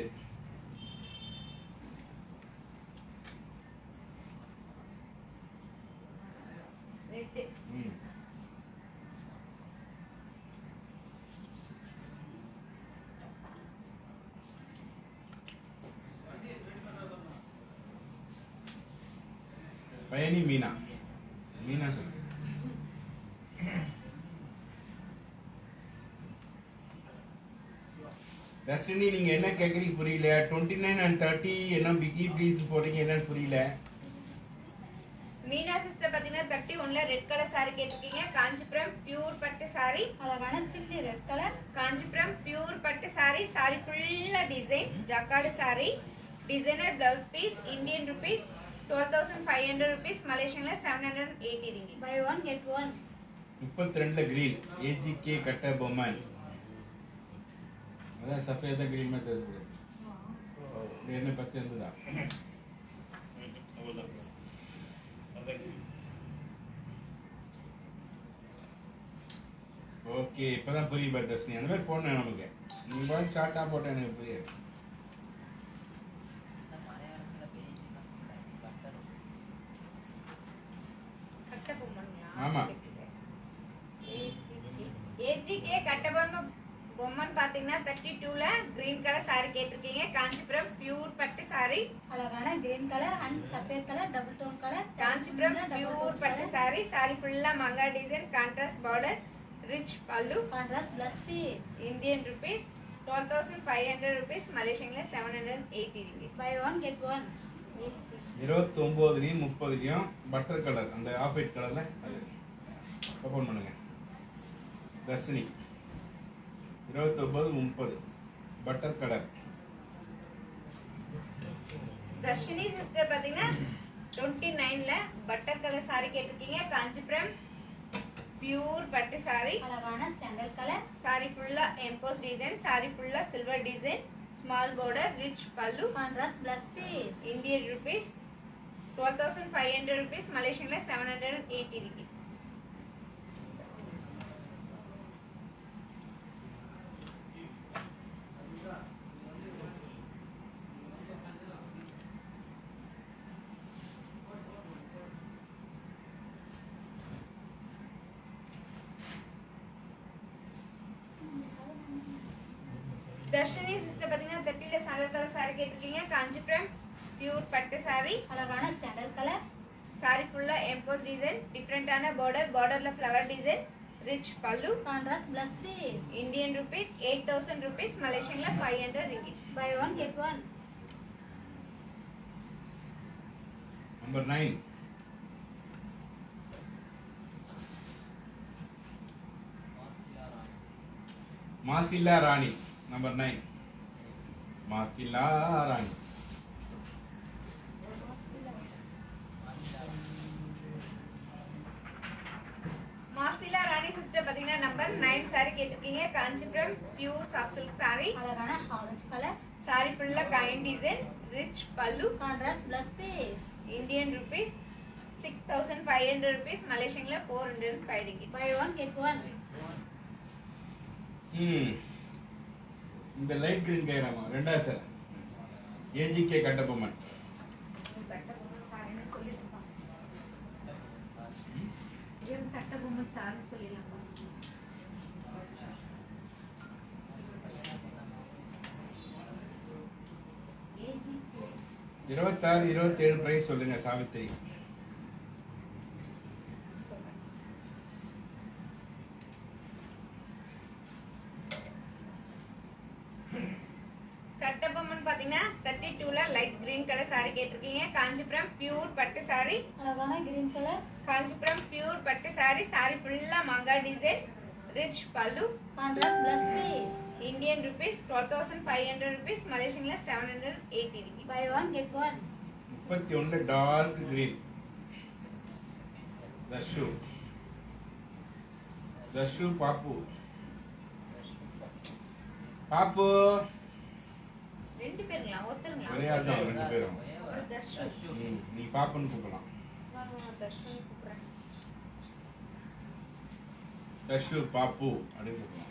பயணி மீனா. மீனா சொல்லு. தர்ஷினி நீங்க என்ன கேக்குறீங்க புரியல. 29 and 30 என்ன பிகி ப்ளீஸ் போறீங்க என்னன்னு புரியல. மீனா சிஸ்டர் பாத்தீங்கன்னா 31ல ரெட் கலர் saree கேட்டிருக்கீங்க. காஞ்சிபுரம் பியூர் பட்டு saree. அழகான chilli red colour. Kanchipuram pure பட்டு saree. saree ஃபுல்லா design. Jacquard saree. Designer blouse piece. Indian rupees 12,500 rupees. மலேசியன்ல 780 ringgit. By one get one. 32ல கிரீன் ஏஜிகே கட்ட பொம்மன். அதான் சஃபேதா கிரீன் में தெரியுது. என்ன பச்சை இருந்ததா? ஓகே இப்பதான் புரியுது பட்டர்ஸ்னி. அந்த மாதிரி போடணும் நமக்கு. நீங்க பாட்டு ஷார்ட்டா போட்டா எனக்கு புரியாது. ஆமா. ஏஜிகே கட்டபொம்மன் பொம்மன் பாத்தீங்கன்னா 32ல கிரீன் கலர் saree கேட்டிருக்கீங்க. காஞ்சிபுரம் பியூர் பட்டு saree. அழகான கிரீன் கலர் அண்ட் சஃபேத் colour double tone colour. Kanchipuram pure பட்டு saree. saree ஃபுல்லா மங்கா design. Contrast border. Rich pallu. Contrast plus piece. Indian rupees 12,500 rupees. மலேசியன்ல 780 ringgit. By one get one. 29லையும் 30லையும் பட்டர் கலர் அந்த ஆஃப் ஒயிட் கலர்ல அது ஓபன் பண்ணுங்க. Dharshini 29 30 butter colour. Dharshini sister பாத்தீங்கன்னா 29ல பட்டர் கலர் saree கேட்டிருக்கீங்க. காஞ்சிபுரம் பியூர் பட்டு saree. அழகான சாண்டல் கலர். saree ஃபுல்லா எம்போஸ் டிசைன். saree ஃபுல்லா silver design. Small border. Rich pallu. Contrast plus piece. Indian rupees 12,500 rupees. மலேசியன்ல 780 ringgit. தர்ஷினி சிஸ்டர் பாத்தீங்கன்னா 30ல சாண்டல் கலர் saree கேட்டிருக்கீங்க. காஞ்சிபுரம் பியூர் பட்டு saree. அழகான சாண்டல் கலர். saree ஃபுல்லா எம்போஸ் டிசைன். டிஃபரெண்டான border. borderல flower design. Rich pallu. Contrast plus piece. Indian rupees 8,000 rupees. மலேசியன்ல 500 ringgit. By one get one. Number 9 Masila Rani. Number 9 Masila Rani. Masila Rani sister பாத்தீங்கன்னா நம்பர் 9 saree கேட்டிருக்கீங்க. Kanchipuram pure soft silk saree. அழகான orange colour. saree ஃபுல்லா coin design. Rich pallu. Contrast plus piece. Indian rupees 6,500 rupees. மலேசியன்ல 405 ringgit. By one get one. இந்த light green கேக்குறாங்க. ரெண்டாவது sir AGK கட்ட பொம்மன். கட்ட பொம்மன் சார்னு சொல்லிடலாம். 26 27 பிரைஸ் சொல்லுங்க சாவித்திரி. கட்டபொம்மன் பாத்தீங்கன்னா 32ல லைட் கிரீன் கலர் saree கேட்டிருக்கீங்க. காஞ்சிபுரம் பியூர் பட்டு saree. அழகான கிரீன் கலர். காஞ்சிபுரம் பியூர் பட்டு saree. saree ஃபுல்லா மங்கா design. Rich pallu. Contrast plus piece. Indian rupees 12,500 rupees. மலேசியன்ல 780 ringgit. By one get one. 31ல டார்க் கிரீன். தர்ஷு பாப்பு. பாப்பு ரெண்டு பேருங்களா ஒருத்தருங்களா? ஒரே ஆள் தான் ரெண்டு பேரும். ஒரு தர்ஷு. நீ பாப்புன்னு கூப்பிடலாம். நான் தர்ஷுன்னு கூப்பிடுறேன். தர்ஷு பாப்பு அப்படின்னு கூப்பிடலாம்.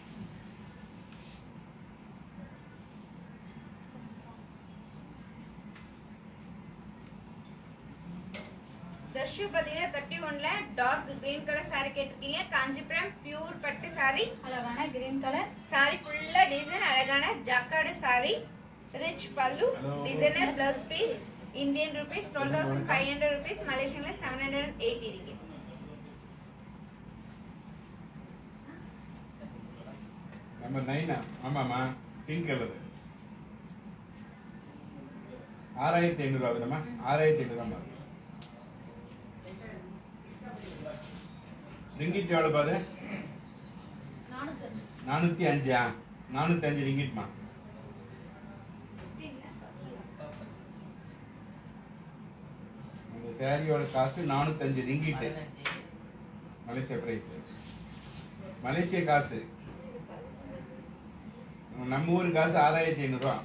தர்ஷு பாத்தீங்கன்னா 31ல டார்க் கிரீன் கலர் saree கேட்டிருக்கீங்க. காஞ்சிபுரம் பியூர் பட்டு saree. அழகான கிரீன் கலர். saree ஃபுல்லா டிசைன். அழகான jacquard saree. Rich pallu. Hello. Designer blouse piece. Indian rupees 12,500 rupees, Malaysian rupees 780 ringgit. Number 9. ஆமாம்மா, பிங்க் கலர் 6,500 ஆகுதுமா. 6,500 ஆகுது. ரிங்கிட் எவ்வளோ பாரு? 405. 405 ரிங்கிட்மா. இந்த சாரியோட காசு 405 ரிங்கிட். மலேசியா பிரைஸ், மலேசியா காசு. நம்ம ஊர் காசு 6,500.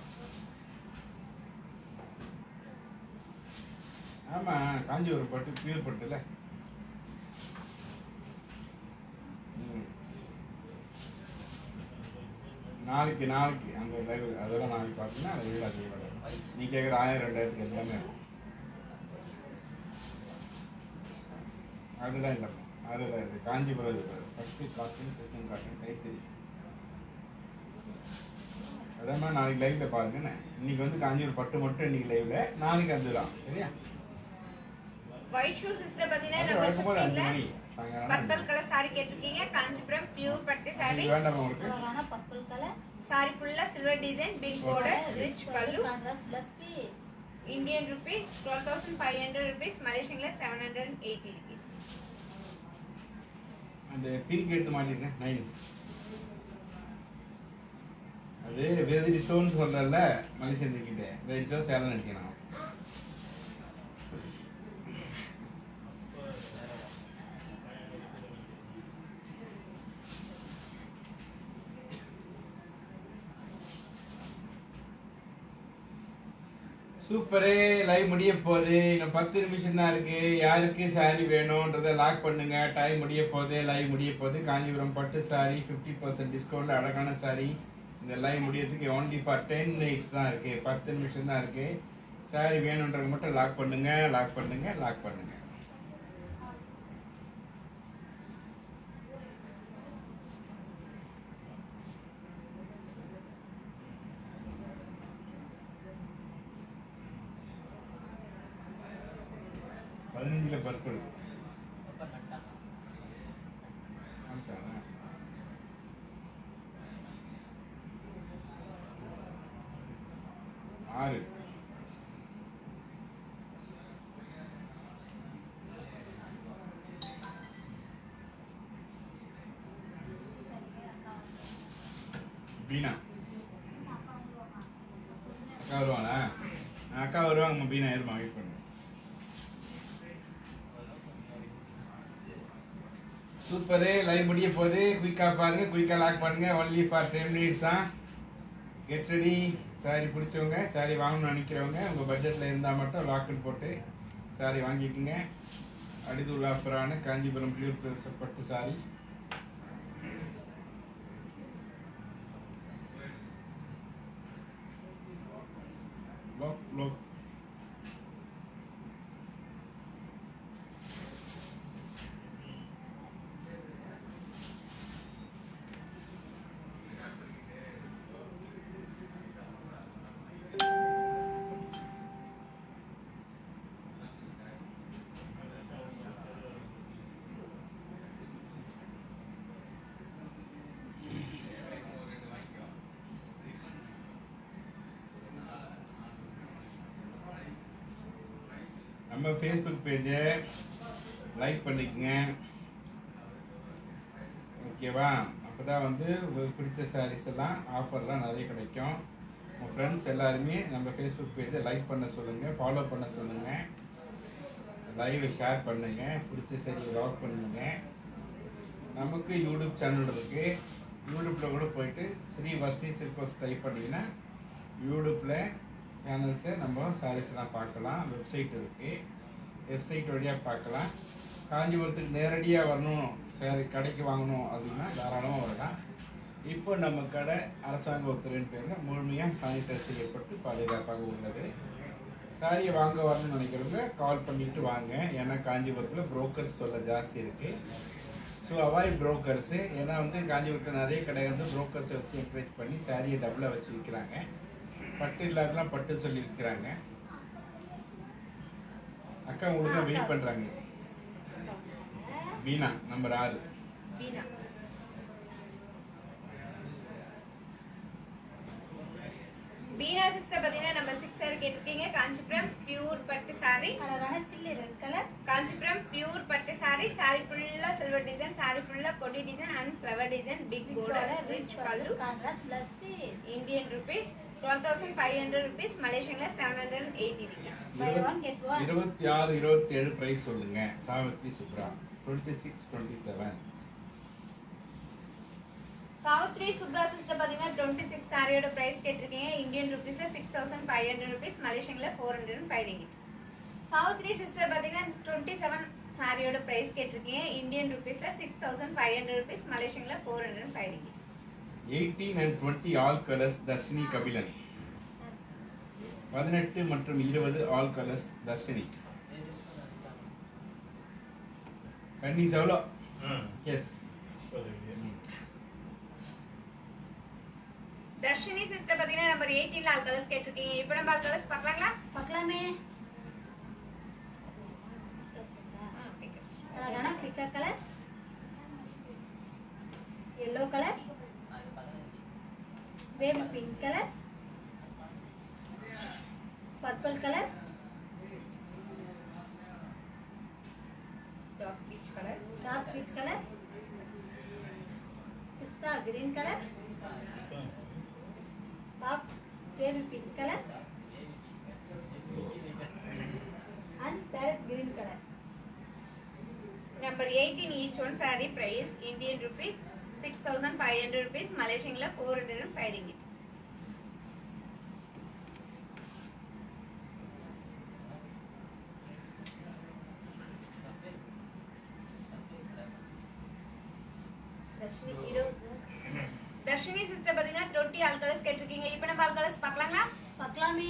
ஆமா, காஞ்சிபுரம் பட்டு பியூர் பட்டுல. நாளைக்கு அந்த லைவ் அதெல்லாம் நாளைக்கு பார்த்தீங்கன்னா அதை விட அதிக விட நீ கேட்குற 1000 2000 எல்லாமே இருக்கும். அதுதான் இல்லைப்பா, அதுதான் இது Kanchipuram first cotton second cotton கைத்தறி. அதே மாதிரி நாளைக்கு லைவ்ல பாருங்கண்ணே. இன்னைக்கு வந்து காஞ்சிபுரம் பட்டு மட்டும் இன்னைக்கு லைவ்ல, நாளைக்கு அதுதான் சரியா. ஒயிட் ஷூ சிஸ்டர் பாத்தீங்கன்னா நம்ம 15ல பர்பிள் கலர் சாரி கேட்டிருக்கீங்க. காஞ்சிபுரம் பியூர் பட்டு சாரி. வேண்டாம் உங்களுக்கு அழகான பர்பிள் கலர் சாரி ஃபுல்லா silver design, big border, rich pallu. Contrast plus piece. Indian rupees 12,500 rupees, Malaysian rupees 780 rupees. அந்த பிங்க் எடுத்து மாட்டிருக்கேன் 9. அது வெரி சோன்னு சொல்றல மலேசியன் கிட்ட வெரி சோ சேலம் நினைக்கிறேன். சூப்பரே, லைவ் முடிய போகுது. இன்னும் 10 நிமிஷம் தான் இருக்கு. யாருக்கு சாரி வேணும்ன்றதை லாக் பண்ணுங்க. டைம் முடிய போகுது, லைவ் முடிய போகுது. காஞ்சிபுரம் பட்டு சாரி 50% டிஸ்கவுண்ட், அழகான சாரி. இந்த லைவ் முடியறதுக்கு only for 10 minutes தான் இருக்கு. 10 நிமிஷம் தான் இருக்கு. சாரி வேணும்ன்றது மட்டும் லாக் பண்ணுங்க, லாக் பண்ணுங்க, லாக் பண்ணுங்க. பதினஞ்சுல பர்பிள் 6. பீனா அக்கா வருவாங்களா? அக்கா வருவாங்க. பீனா இருமா, வெயிட் பண்ணு. சூப்பரு, லைவ் முடிய போகுது. குயிக்கா பாருங்க, குயிக்கா லாக் பண்ணுங்க. ஒன்லி ஃபார் 10 minutes தான். Get ready. சாரி பிடிச்சவங்க, சாரி வாங்கணும்னு நினைக்கிறவங்க, உங்கள் பட்ஜெட்டில் இருந்தால் மட்டும் லாக்குன்னு போட்டு சாரி வாங்கிக்கோங்க. அடிதுள்ள ஆஃபரான காஞ்சிபுரம் பியூர் பட்டு சாரி. லோக் நம்ம ஃபேஸ்புக் பேஜை லைக் பண்ணிக்கங்க, ஓகேவா? அப்போ தான் வந்து உங்களுக்கு பிடிச்ச சாரீஸ் எல்லாம் ஆஃபர்லாம் நிறைய கிடைக்கும். உங்கள் ஃப்ரெண்ட்ஸ் எல்லாருமே நம்ம ஃபேஸ்புக் பேஜை லைக் பண்ண சொல்லுங்கள், ஃபாலோ பண்ண சொல்லுங்கள், லைவை ஷேர் பண்ணுங்கள், பிடிச்ச சாரியை லாக் பண்ணுங்க. நமக்கு யூடியூப் சேனல் இருக்குது. யூடியூப்பில் கூட போயிட்டு ஸ்ரீ வஷ்ணி சில்கோஸ் டைப் பண்ணிங்கன்னா யூடியூப்பில் சேனல்ஸை நம்ம சாரீஸ்லாம் பார்க்கலாம். வெப்சைட் இருக்குது, வெப்சைட் வழியாக பார்க்கலாம். காஞ்சிபுரத்துக்கு நேரடியாக வரணும், சாரி கடைக்கு வாங்கணும் அப்படின்னா தாராளமாக வரலாம். இப்போ நம்ம கடை அரசாங்க உத்தரவின் பேரில் முழுமையாக சானிடைஸ் செய்யப்பட்டு பாதுகாப்பாக உள்ளது. சாரியை வாங்க வரணும்னு நினைக்கிறவங்க கால் பண்ணிட்டு வாங்க. ஏன்னா காஞ்சிபுரத்தில் புரோக்கர்ஸ் சொல்ல ஜாஸ்தி இருக்குது. So avoid brokers. ஏன்னா வந்து காஞ்சிபுரத்தில் நிறைய கடை வந்து புரோக்கர்ஸை வச்சு என்கரேஜ் பண்ணி சாரியை டபுளாக வச்சு விற்கிறாங்க. பட்டு இல்லாதெல்லாம் பட்டு சொல்லி விற்கிறாங்க. அக்கா உங்களுக்கு தான் வெயிட் பண்றாங்க. வீணா நம்பர் 6. வீணா. வீணா சிஸ்டர் பாத்தீங்கன்னா நம்பர் 6 சாரி கேட்டிருக்கீங்க. காஞ்சிபுரம் பியூர் பட்டு சாரி. அழகான chilli red colour. Kanchipuram pure பட்டு சாரி. சாரி ஃபுல்லா சில்வர் டிசைன், சாரி ஃபுல்லா கொடி design and flower design, big border, rich pallu. Contrast plus piece. Indian rupees 12,500 rupees, மலேசியன்ல 780 ringgit. Buy one get one. 26, 27 price சொல்லுங்க. Savitri Subra 26, 27. Savitri Subra sister பாத்தீங்கன்னா 26 சாரியோட பிரைஸ் கேட்டிருக்கீங்க. இந்தியன் ருபீஸ்ல 6,500 rupees, மலேசியன்ல 405 ringgit. சாவித்ரி சிஸ்டர் பாத்தீங்கன்னா 27 சாரியோட பிரைஸ் கேட்டிருக்கீங்க. இந்தியன் ருபீஸ்ல 6,500 rupees, மலேசியன்ல 405 ringgit. 18 and 20 all colours Dharshini Kapilan. 18 மற்றும் 20 ஆல் கலர்ஸ் தர்ஷினி. கன்னிஸ் எவ்வளோ? எஸ். தர்ஷினி சிஸ்டர் பாத்தீங்கன்னா நம்பர் 18 ஆல் கலர்ஸ் கேட்டிருக்கீங்க. இப்போ நம்ம ஆல் கலர்ஸ் பார்க்கலாங்களா? பார்க்கலாமே. அழகான பிக்கா colour, yellow colour, baby pink colour, purple colour, dark peach colour, dark peach colour, pista green colour, dark baby pink colour and parrot green color. number 18 each one saree price Indian rupees 6,500 rupees, Malaysian la 405 ringgit. Dharshini sister பாத்தீங்கன்னா 20 all colours கேட்டிருக்கீங்க. இப்போ நம்ம all colours பார்க்கலாங்களா? பார்க்கலாமே.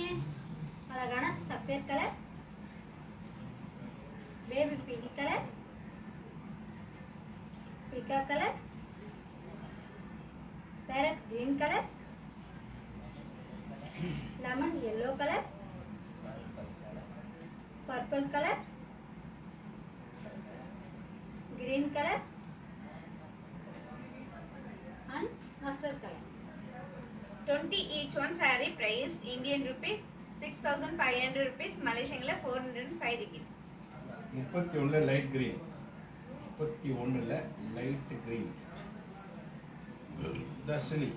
அழகான சஃபேத் colour, baby pink colour, பிகா colour, parrot green colour, lemon yellow colour, purple colour, green colour and mustard colour. 20 each one saree price Indian rupees 6,500 rupees, Malaysian la 405 ringgit. 31 light green, 31 light green Darshini.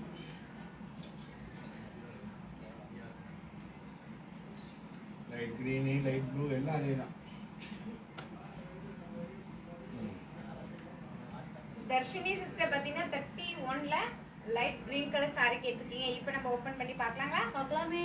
Light green, light blue எல்லாம் அதே தான். Darshini sister பாத்தீங்கன்னா 31ல light green colour saree கேட்டிருக்கீங்க. இப்போ நம்ம open பண்ணி பார்க்கலாங்களா? பார்க்கலாமே.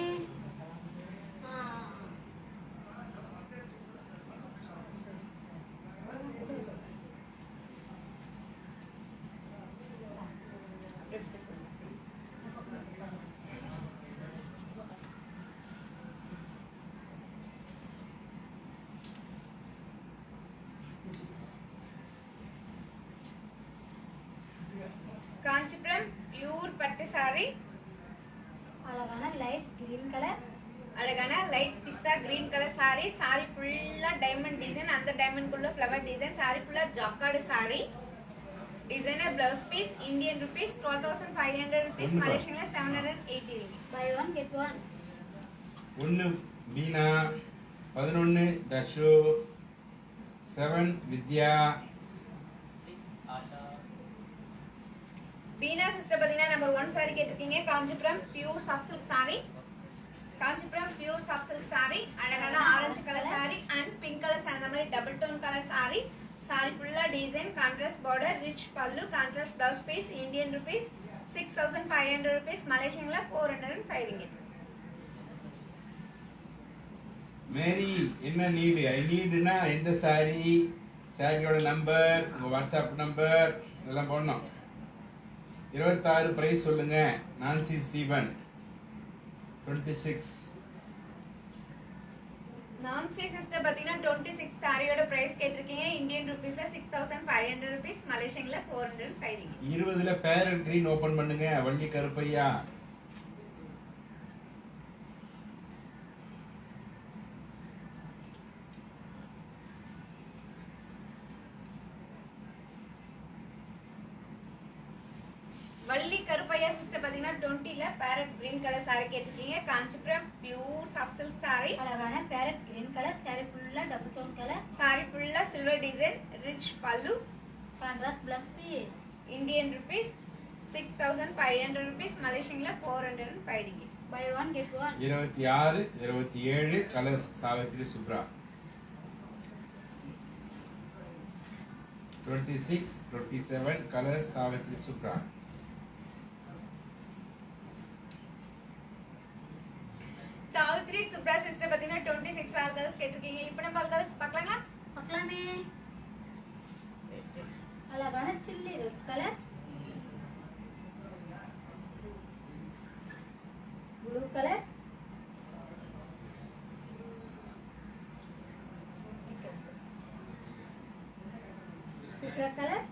காஞ்சிபுரம் பியூர் பட்டு saree, அழகான லைட் கிரீன் கலர், அழகான லைட் பிஸ்தா கிரீன் கலர் saree. saree ஃபுல்லா டைமண்ட் டிசைன், அந்த டைமண்ட் குள்ள ஃப்ளவர் டிசைன். saree ஃபுல்லா jacquard saree. Designer blouse piece Indian rupees 12,500 rupees, Malaysian la 780 ringgit. By one get one. 1 Beena, 11 Dashu, 7 Vidya. Beena sister பாத்தீங்கன்னா number 1 saree கேட்டிருக்கீங்க. Kanchipuram pure soft silk saree. Kanchipuram pure soft silk saree, அழகான orange colour saree and pink colour அந்த மாதிரி double tone colour saree. saree ஃபுல்லா design, contrast border, rich pallu, contrast blouse piece Indian rupees 6,500 rupees, Malaysian la 405 ringgit. Mary என்ன need? ஐ நீடுனா எந்த sorry, சாரியோட number, உங்க WhatsApp number இதெல்லாம் போடணும். 26 பிரைஸ் சொல்லுங்க. Nancy Steven 26. நான்சி சிஸ்டர் பாத்தீங்கன்னா 26 சாரியோட பிரைஸ் கேட்டிருக்கீங்க. இந்தியன் ருபீஸ்ல 6,500 rupees, Malaysian la 405 ringgit. 20ல பேரட் கிரீன் ஓபன் பண்ணுங்க. வள்ளி கருப்பையா. ஆலியா சிஸ்டர் பாத்தீங்கன்னா 20ல பேரட் கிரீன் கலர் saree கேட்டிருக்கீங்க. Kanchipuram pure soft silk saree. அழகான பேரட் கிரீன் கலர் saree ஃபுல்லா டபுள் டோன் கலர். saree ஃபுல்லா silver design, rich pallu. Contrast plus piece. Indian rupees 6500 rupees, மலேசியன்ல 405 ringgit. By one get one. 26 27 colours Savitri Subra. 26 27 colours Savitri Subra. Savitri Subra sister பாத்தீங்கன்னா 26 வால் colours கேட்டிருக்கீங்க. இப்போ நம்ம வால் colours பார்க்கலாமா? பார்க்கலாமே. அழகான chilli red colour, blue colour, பிக்கா கலர்,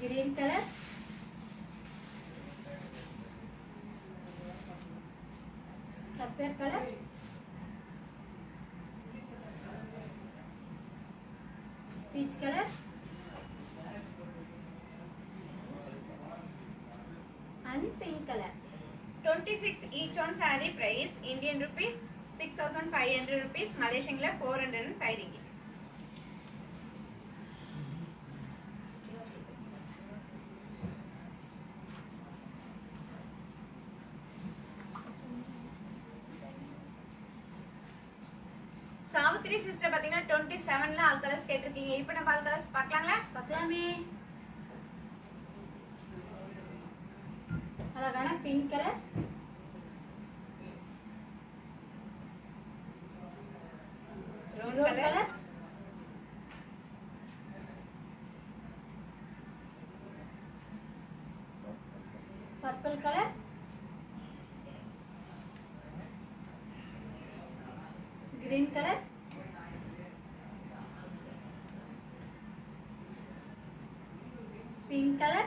கிரீன் கலர், சஃபேர் colour, peach color and pink color. 26 each on saree price Indian rupees 6500 rupees, மலேசியன்ல 405 ringgit. சாவித்ரி சிஸ்டர் பாத்தீங்கன்னா 27ல ஆல் கலர்ஸ் கேட்டிருக்கீங்க. இப்போ நம்ம ஆல் கலர்ஸ் பார்க்கலாங்களா? பார்க்கலாமே. அழகான pink colour, Ron rose colour, colour, purple colour, green color, pink color,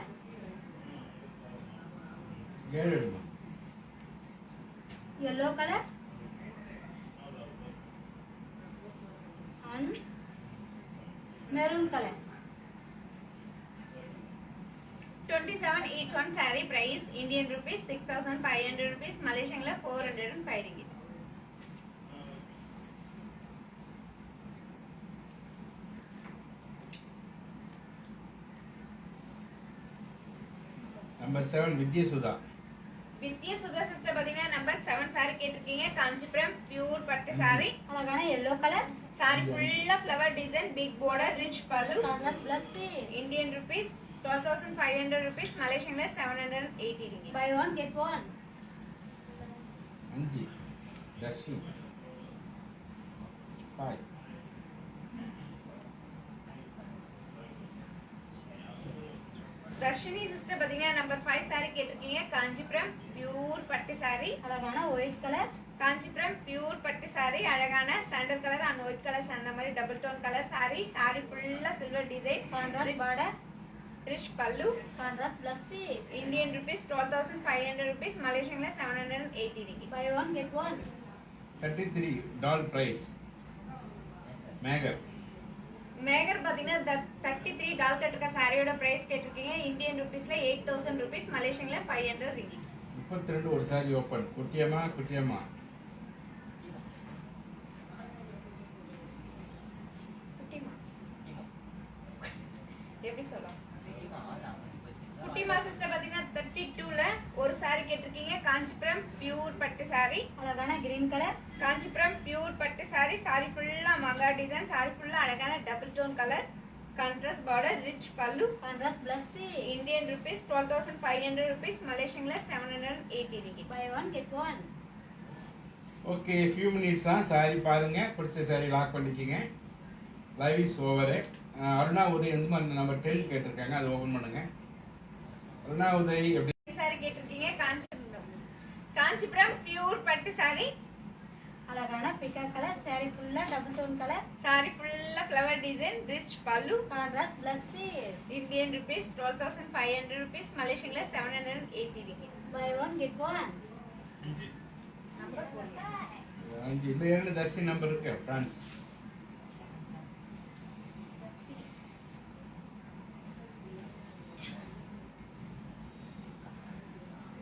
yellow color and maroon color. 27 each one saree price Indian rupees 6500 rupees, மலேசியன்ல 405 ringgit. Number 7 Vidyasudha. Vidya Sudha sister பாத்தீங்கன்னா number 7 saree கேட்டிருக்கீங்க. Kanchipuram pure பட்டு saree. அழகான yellow color, saree ஃபுல்லா flower design, big border, rich pallu. contrast plus piece. Indian rupees 12500 rupees, மலேசியன்ல 780 ringgit. Buy one get one. 5 Darshini 5 Darshini sister பாத்தீங்கன்னா number 5 saree கேட்டிருக்கீங்க. Kanchipuram pure பட்டு saree. அழகான white color, காஞ்சிபுரம் பியூர் பட்டு saree, அழகான sandal colour and white colours அந்த மாதிரி double tone colour saree. saree ஃபுல்லா silver design, contrast border, rich pallu. contrast plus piece. Indian rupees 12500 rupees, மலேசியன்ல 780 ringgit. Buy one get one. 33 டால் price Mehar. Mehar பாத்தீங்கன்னா 33 டால் கட்டுக்க சாரியோட பிரைஸ் கேட்டிருக்கீங்க. இந்தியன் ருபீஸ்ல 8000 rupees, மலேசியன்ல 500 ringgit. 32 ஒரு சாரி ஓப்பன். குட்டியம்மா குட்டிமா எப்படி சொல்லலாம்? குட்டிமா சிஸ்டர் பாத்தீங்கன்னா 32ல ஒரு சாரி கேட்டிருக்கீங்க. காஞ்சிபுரம் பியூர் பட்டு சாரி. அழகான green color, காஞ்சிபுரம் பியூர் பட்டு சாரி. சாரி ஃபுல்லா மங்கா டிசைன், சாரி ஃபுல்லா அழகான double tone colour, contrast border, rich pallu. contrast plus piece. Indian rupees 12500 rupees, மலேசியன்ல 780 ringgit. Buy one get one. Okay, few minutes தான். சாரி பாருங்க, பிடிச்ச சாரி லாக் பண்ணிக்கிங்க. Live is over. Aruna Uday வந்து நம்பர் 10 கேட்டிருக்காங்க, அது ஓபன் பண்ணுங்க. அருணா உதய் எப்படி சாரி கேட்டிருக்கீங்க. காஞ்சிபுரம் பியூர் பட்டு சாரி. அழகான பிக்கா கலர், saree ஃபுல்லா டபுள் டோன் கலர், சாரி ஃபுல்லா flower design, rich pallu. contrast plus piece. Indian rupees 12500 rupees, மலேசியன்ல 780 ringgit. Buy one get one. இந்த இரண்டு தர்ஷினி நம்பர் இருக்கு பிரான்ஸ்.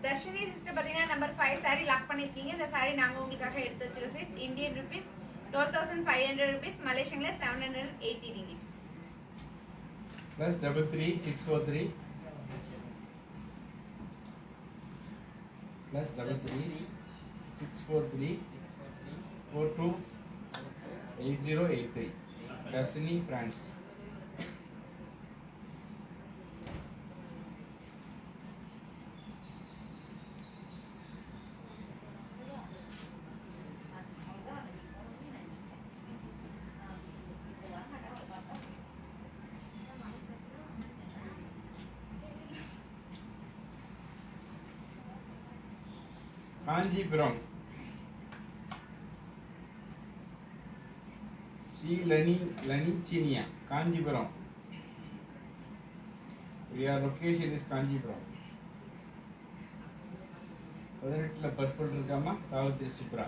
தர்ஷினி சிஸ்டர் பாத்தீங்கன்னா நம்பர் 5 saree லாக் பண்ணிருக்கீங்க. இந்த saree நாங்க உங்களுக்காக எடுத்து வச்சிருக்கோம் sis. இந்தியன் ரூபீஸ் 12500 rupees, மலேசியன்ல 780 ringgit. Plus 33643 plus 33643 428083 Destiny France. Kanchipuram Sri லனிச்சினியா Kanchipuram. Your location is Kanchipuram. 18ல பர்பிள் இருக்காமா சாவித்ரி சுப்ரா.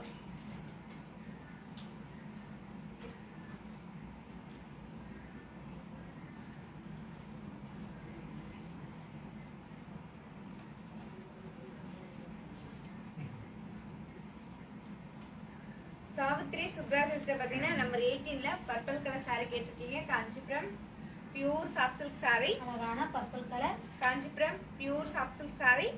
சாவித்ரி சுப்ரா சிஸ்டர் பாத்தீங்கன்னா நம்பர் 18ல பர்பிள் கலர் saree கேட்டிருக்கீங்க. Kanchipuram pure soft silk saree. அழகான purple colour. Kanchipuram pure soft silk saree.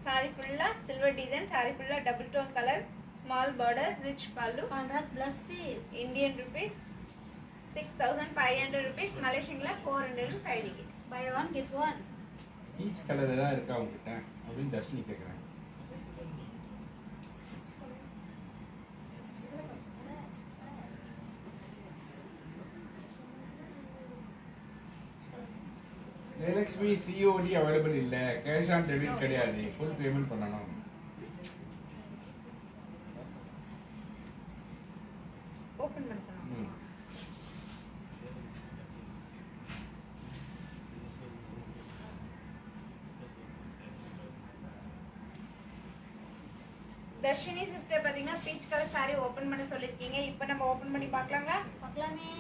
saree ஃபுல்லா சில்வர் டிசைன். saree ஃபுல்லா double tone colour. Small border, rich pallu. Contrast plus piece. Indian rupees 6500 rupees, மலேசியன்ல 405 ringgit. By one get one. Peach colour ஏதாவது இருக்கா உங்ககிட்ட அப்படின்னு தர்ஷினி கேட்குறேன். Jayalakshmi COD available இல்லை, cash on debit கிடையாது, ஃபுல் பேமெண்ட் பண்ணணும். ஓபன் பண்ண சொன்னாங்க. தர்ஷினி சிஸ்டர் பாத்தீங்கன்னா பீச் கலர் saree ஓபன் பண்ண சொல்லிருக்கீங்க. இப்போ நம்ம ஓபன் பண்ணி பார்க்கலாங்களா? பார்க்கலாமே.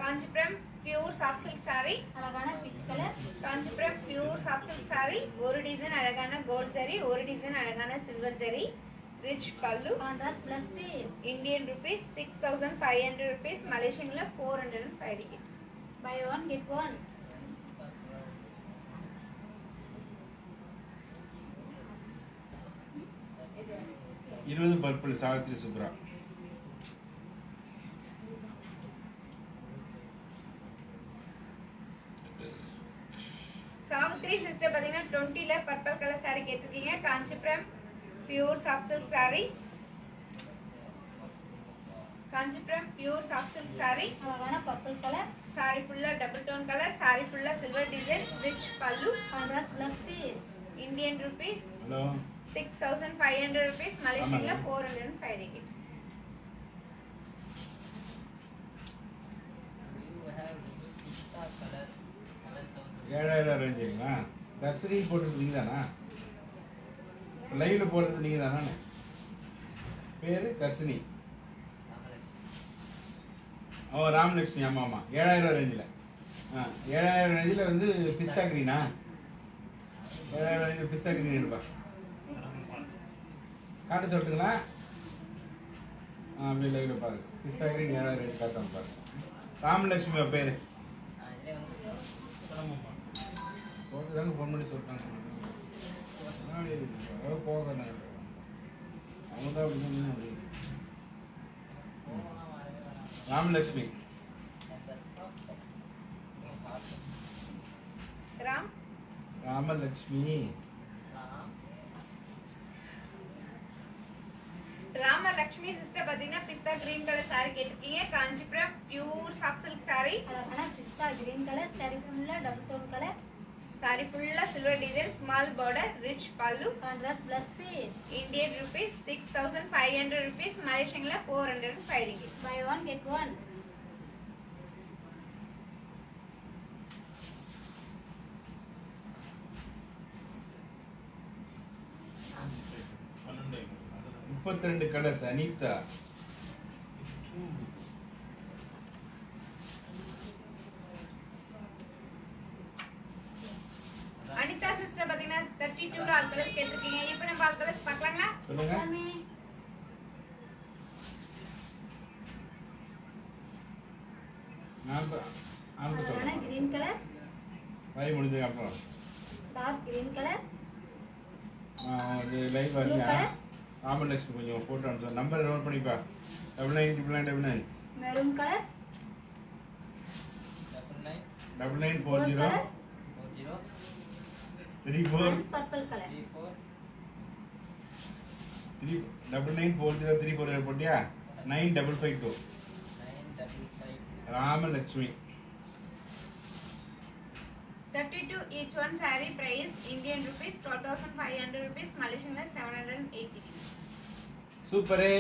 Kanchipuram pure soft silk saree. அழகான peach colour. Kanchipuram pure soft silk saree. ஒரு டிசைன் அழகான கோல்ட் ஜரி, ஒரு டிசைன் அழகான silver zari, rich pallu. Contrast plus piece. Indian rupees 6500 rupees, மலேசியன்ல 405 ringgit. By one get one. இருபது பர்பிள் சாவித்ரி சுப்ரா. சாவித்ரி சிஸ்டர் பாத்தீங்கன்னா 20ல பர்பிள் கலர் saree கேட்டிருக்கீங்க. Kanchipuram pure soft silk saree. Kanchipuram pure soft silk saree. அழகான பர்பிள் கலர். saree ஃபுல்லா double tone colour. saree ஃபுல்லா silver design, rich pallu. Contrast plus piece. Indian rupees hello 6500 rupees, மலேசியன்ல 405 ringgit. ஏழாயிரம் ரேஞ்சுங்களா? தர்ஷினி போட்டது நீங்க தானா? லைவ்ல போடுறது நீங்க தானே? பேரு தர்ஷினி. ஓ ராமலட்சுமி. ஆமா ஆமா 7000 ரேஞ்சில். 7000 ரேஞ்சில் வந்து பிஸ்தா கிரீனா? 7000 ரேஞ்சில் பிஸ்தா கிரீன் எடுப்பா. காட்ட சொல்லட்டுங்களா? அப்படியே லைவ்ல பாருங்க. பிஸ்தா கிரீன் 7000 ரேஞ்ச் காட்டாம பாருங்க. ராமலட்சுமி பேரு போட்டுதாங்க ஃபோன் பண்ணி சொல்லிட்டாங்க. போகிறேன் அவங்க தான் அப்படி ராமலட்சுமி. ராமலட்சுமி ராமலட்சுமி சிஸ்டர் பாத்தீங்கன்னா பிஸ்தா கிரீன் கலர் saree கேட்டிருக்கீங்க. Kanchipuram pure soft silk saree. அழகான பிஸ்தா கிரீன் கலர். saree ஃபுல்லா டபுள் டோன் கலர். saree ஃபுல்லா silver design, small border, rich pallu. Contrast plus piece. Indian rupees 6500 rupees, மலேசியன்ல 405 ringgit. By one get one. முப்பத்தி 32 colours. Anitha Anitha sister பாத்தீங்கன்னா 32 pure all colours கேட்டிருக்கீங்க. இப்போ நம்ம ஆல் கலர்ஸ் பார்க்கலாங்களா? சொல்லுங்க. எல்லாமே நான் அழகான சொல்றேன். கிரீன் கலர், லைவ் முடிஞ்சதுக்கு அப்புறம் டார்க் கிரீன் கலர், இது லைவ் ப்ளூ வரீங்க. கலர், ராமலட்சுமி கொஞ்சம் போட்டோ அனுப்பிச்சு நம்பர் நோட் பண்ணிப்பா. 999999 maroon colour, 9940 colour, 34 purple colour. 994034 போட்டியா? 9552 Ramalakshmi. 32 each one saree price Indian rupees 12,500 rupees, Malaysian rupees 780. சூப்பரே,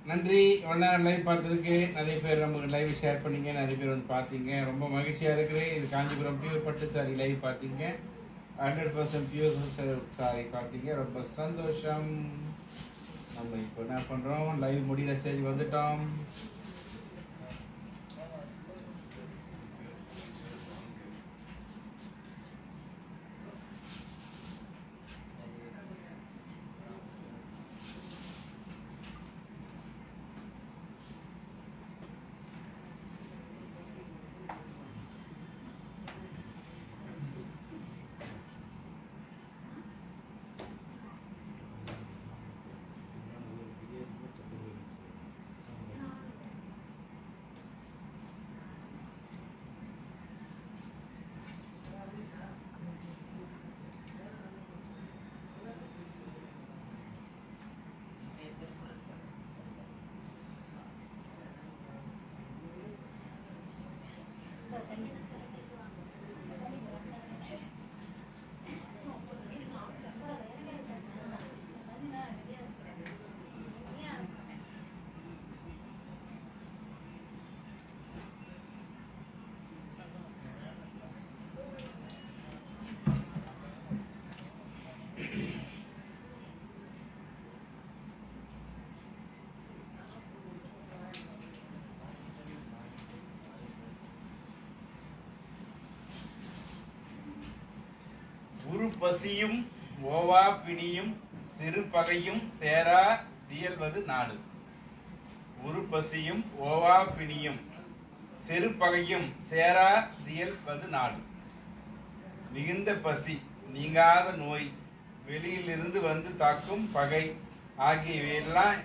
நன்றி. இவ்வளோ நேரம் லைவ் பார்த்ததுக்கு நிறைய பேர் நமக்கு லைவ் ஷேர் பண்ணீங்க, நிறைய பேர் வந்து பார்த்தீங்க. ரொம்ப மகிழ்ச்சியாக இருக்குது. இது காஞ்சிபுரம் பியூர் பட்டு சாரி லைவ் பார்த்தீங்க. 100% பியூர் சாரி பார்த்தீங்க. ரொம்ப சந்தோஷம். நம்ம இப்போ என்ன பண்ணுறோம், லைவ் முடிகிற ஸ்டேஜ் வந்துட்டோம். பசியும் ஓவா பிணியும் சிறு பகையும் சேரா தியல்வது நாடு. ஒரு பசியும் ஓவா பிணியும் சிறு பகையும் சேரா தியல்வது நாடு. மிகுந்த பசி, நீங்காத நோய், வெளியிலிருந்து வந்து தாக்கும் பகை ஆகியவையெல்லாம்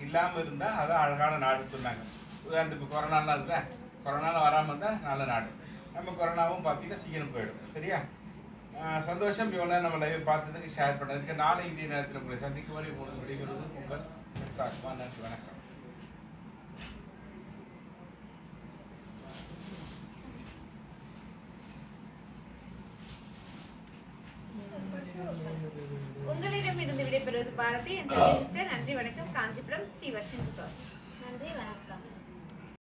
இல்லாமல் இருந்தால் அதான் அழகான நாடுன்னு சொன்னாங்க. உதாரணத்துக்கு இப்போ கொரோனாலாம் இருக்குல்ல, கொரோனாவில் வராமல் இருந்தால் நல்ல நாடு. நம்ம கொரோனாவும் பார்த்தீங்கன்னா சீக்கிரம் போயிடும். சரியா? சந்தோஷம். இவனை நம்ம லைவ் பார்த்ததுக்கு ஷேர் பண்ணதுக்கு. நாளை இதே நேரத்தில் உங்களை சந்திக்கும் வரை உங்களுக்கு விடைபெறுவது உங்கள் நன்றி, வணக்கம். உங்களிடம் இருந்து விடைபெறுவது பாரதி. நன்றி, வணக்கம். காஞ்சிபுரம் ஸ்ரீ வர்ஷன்.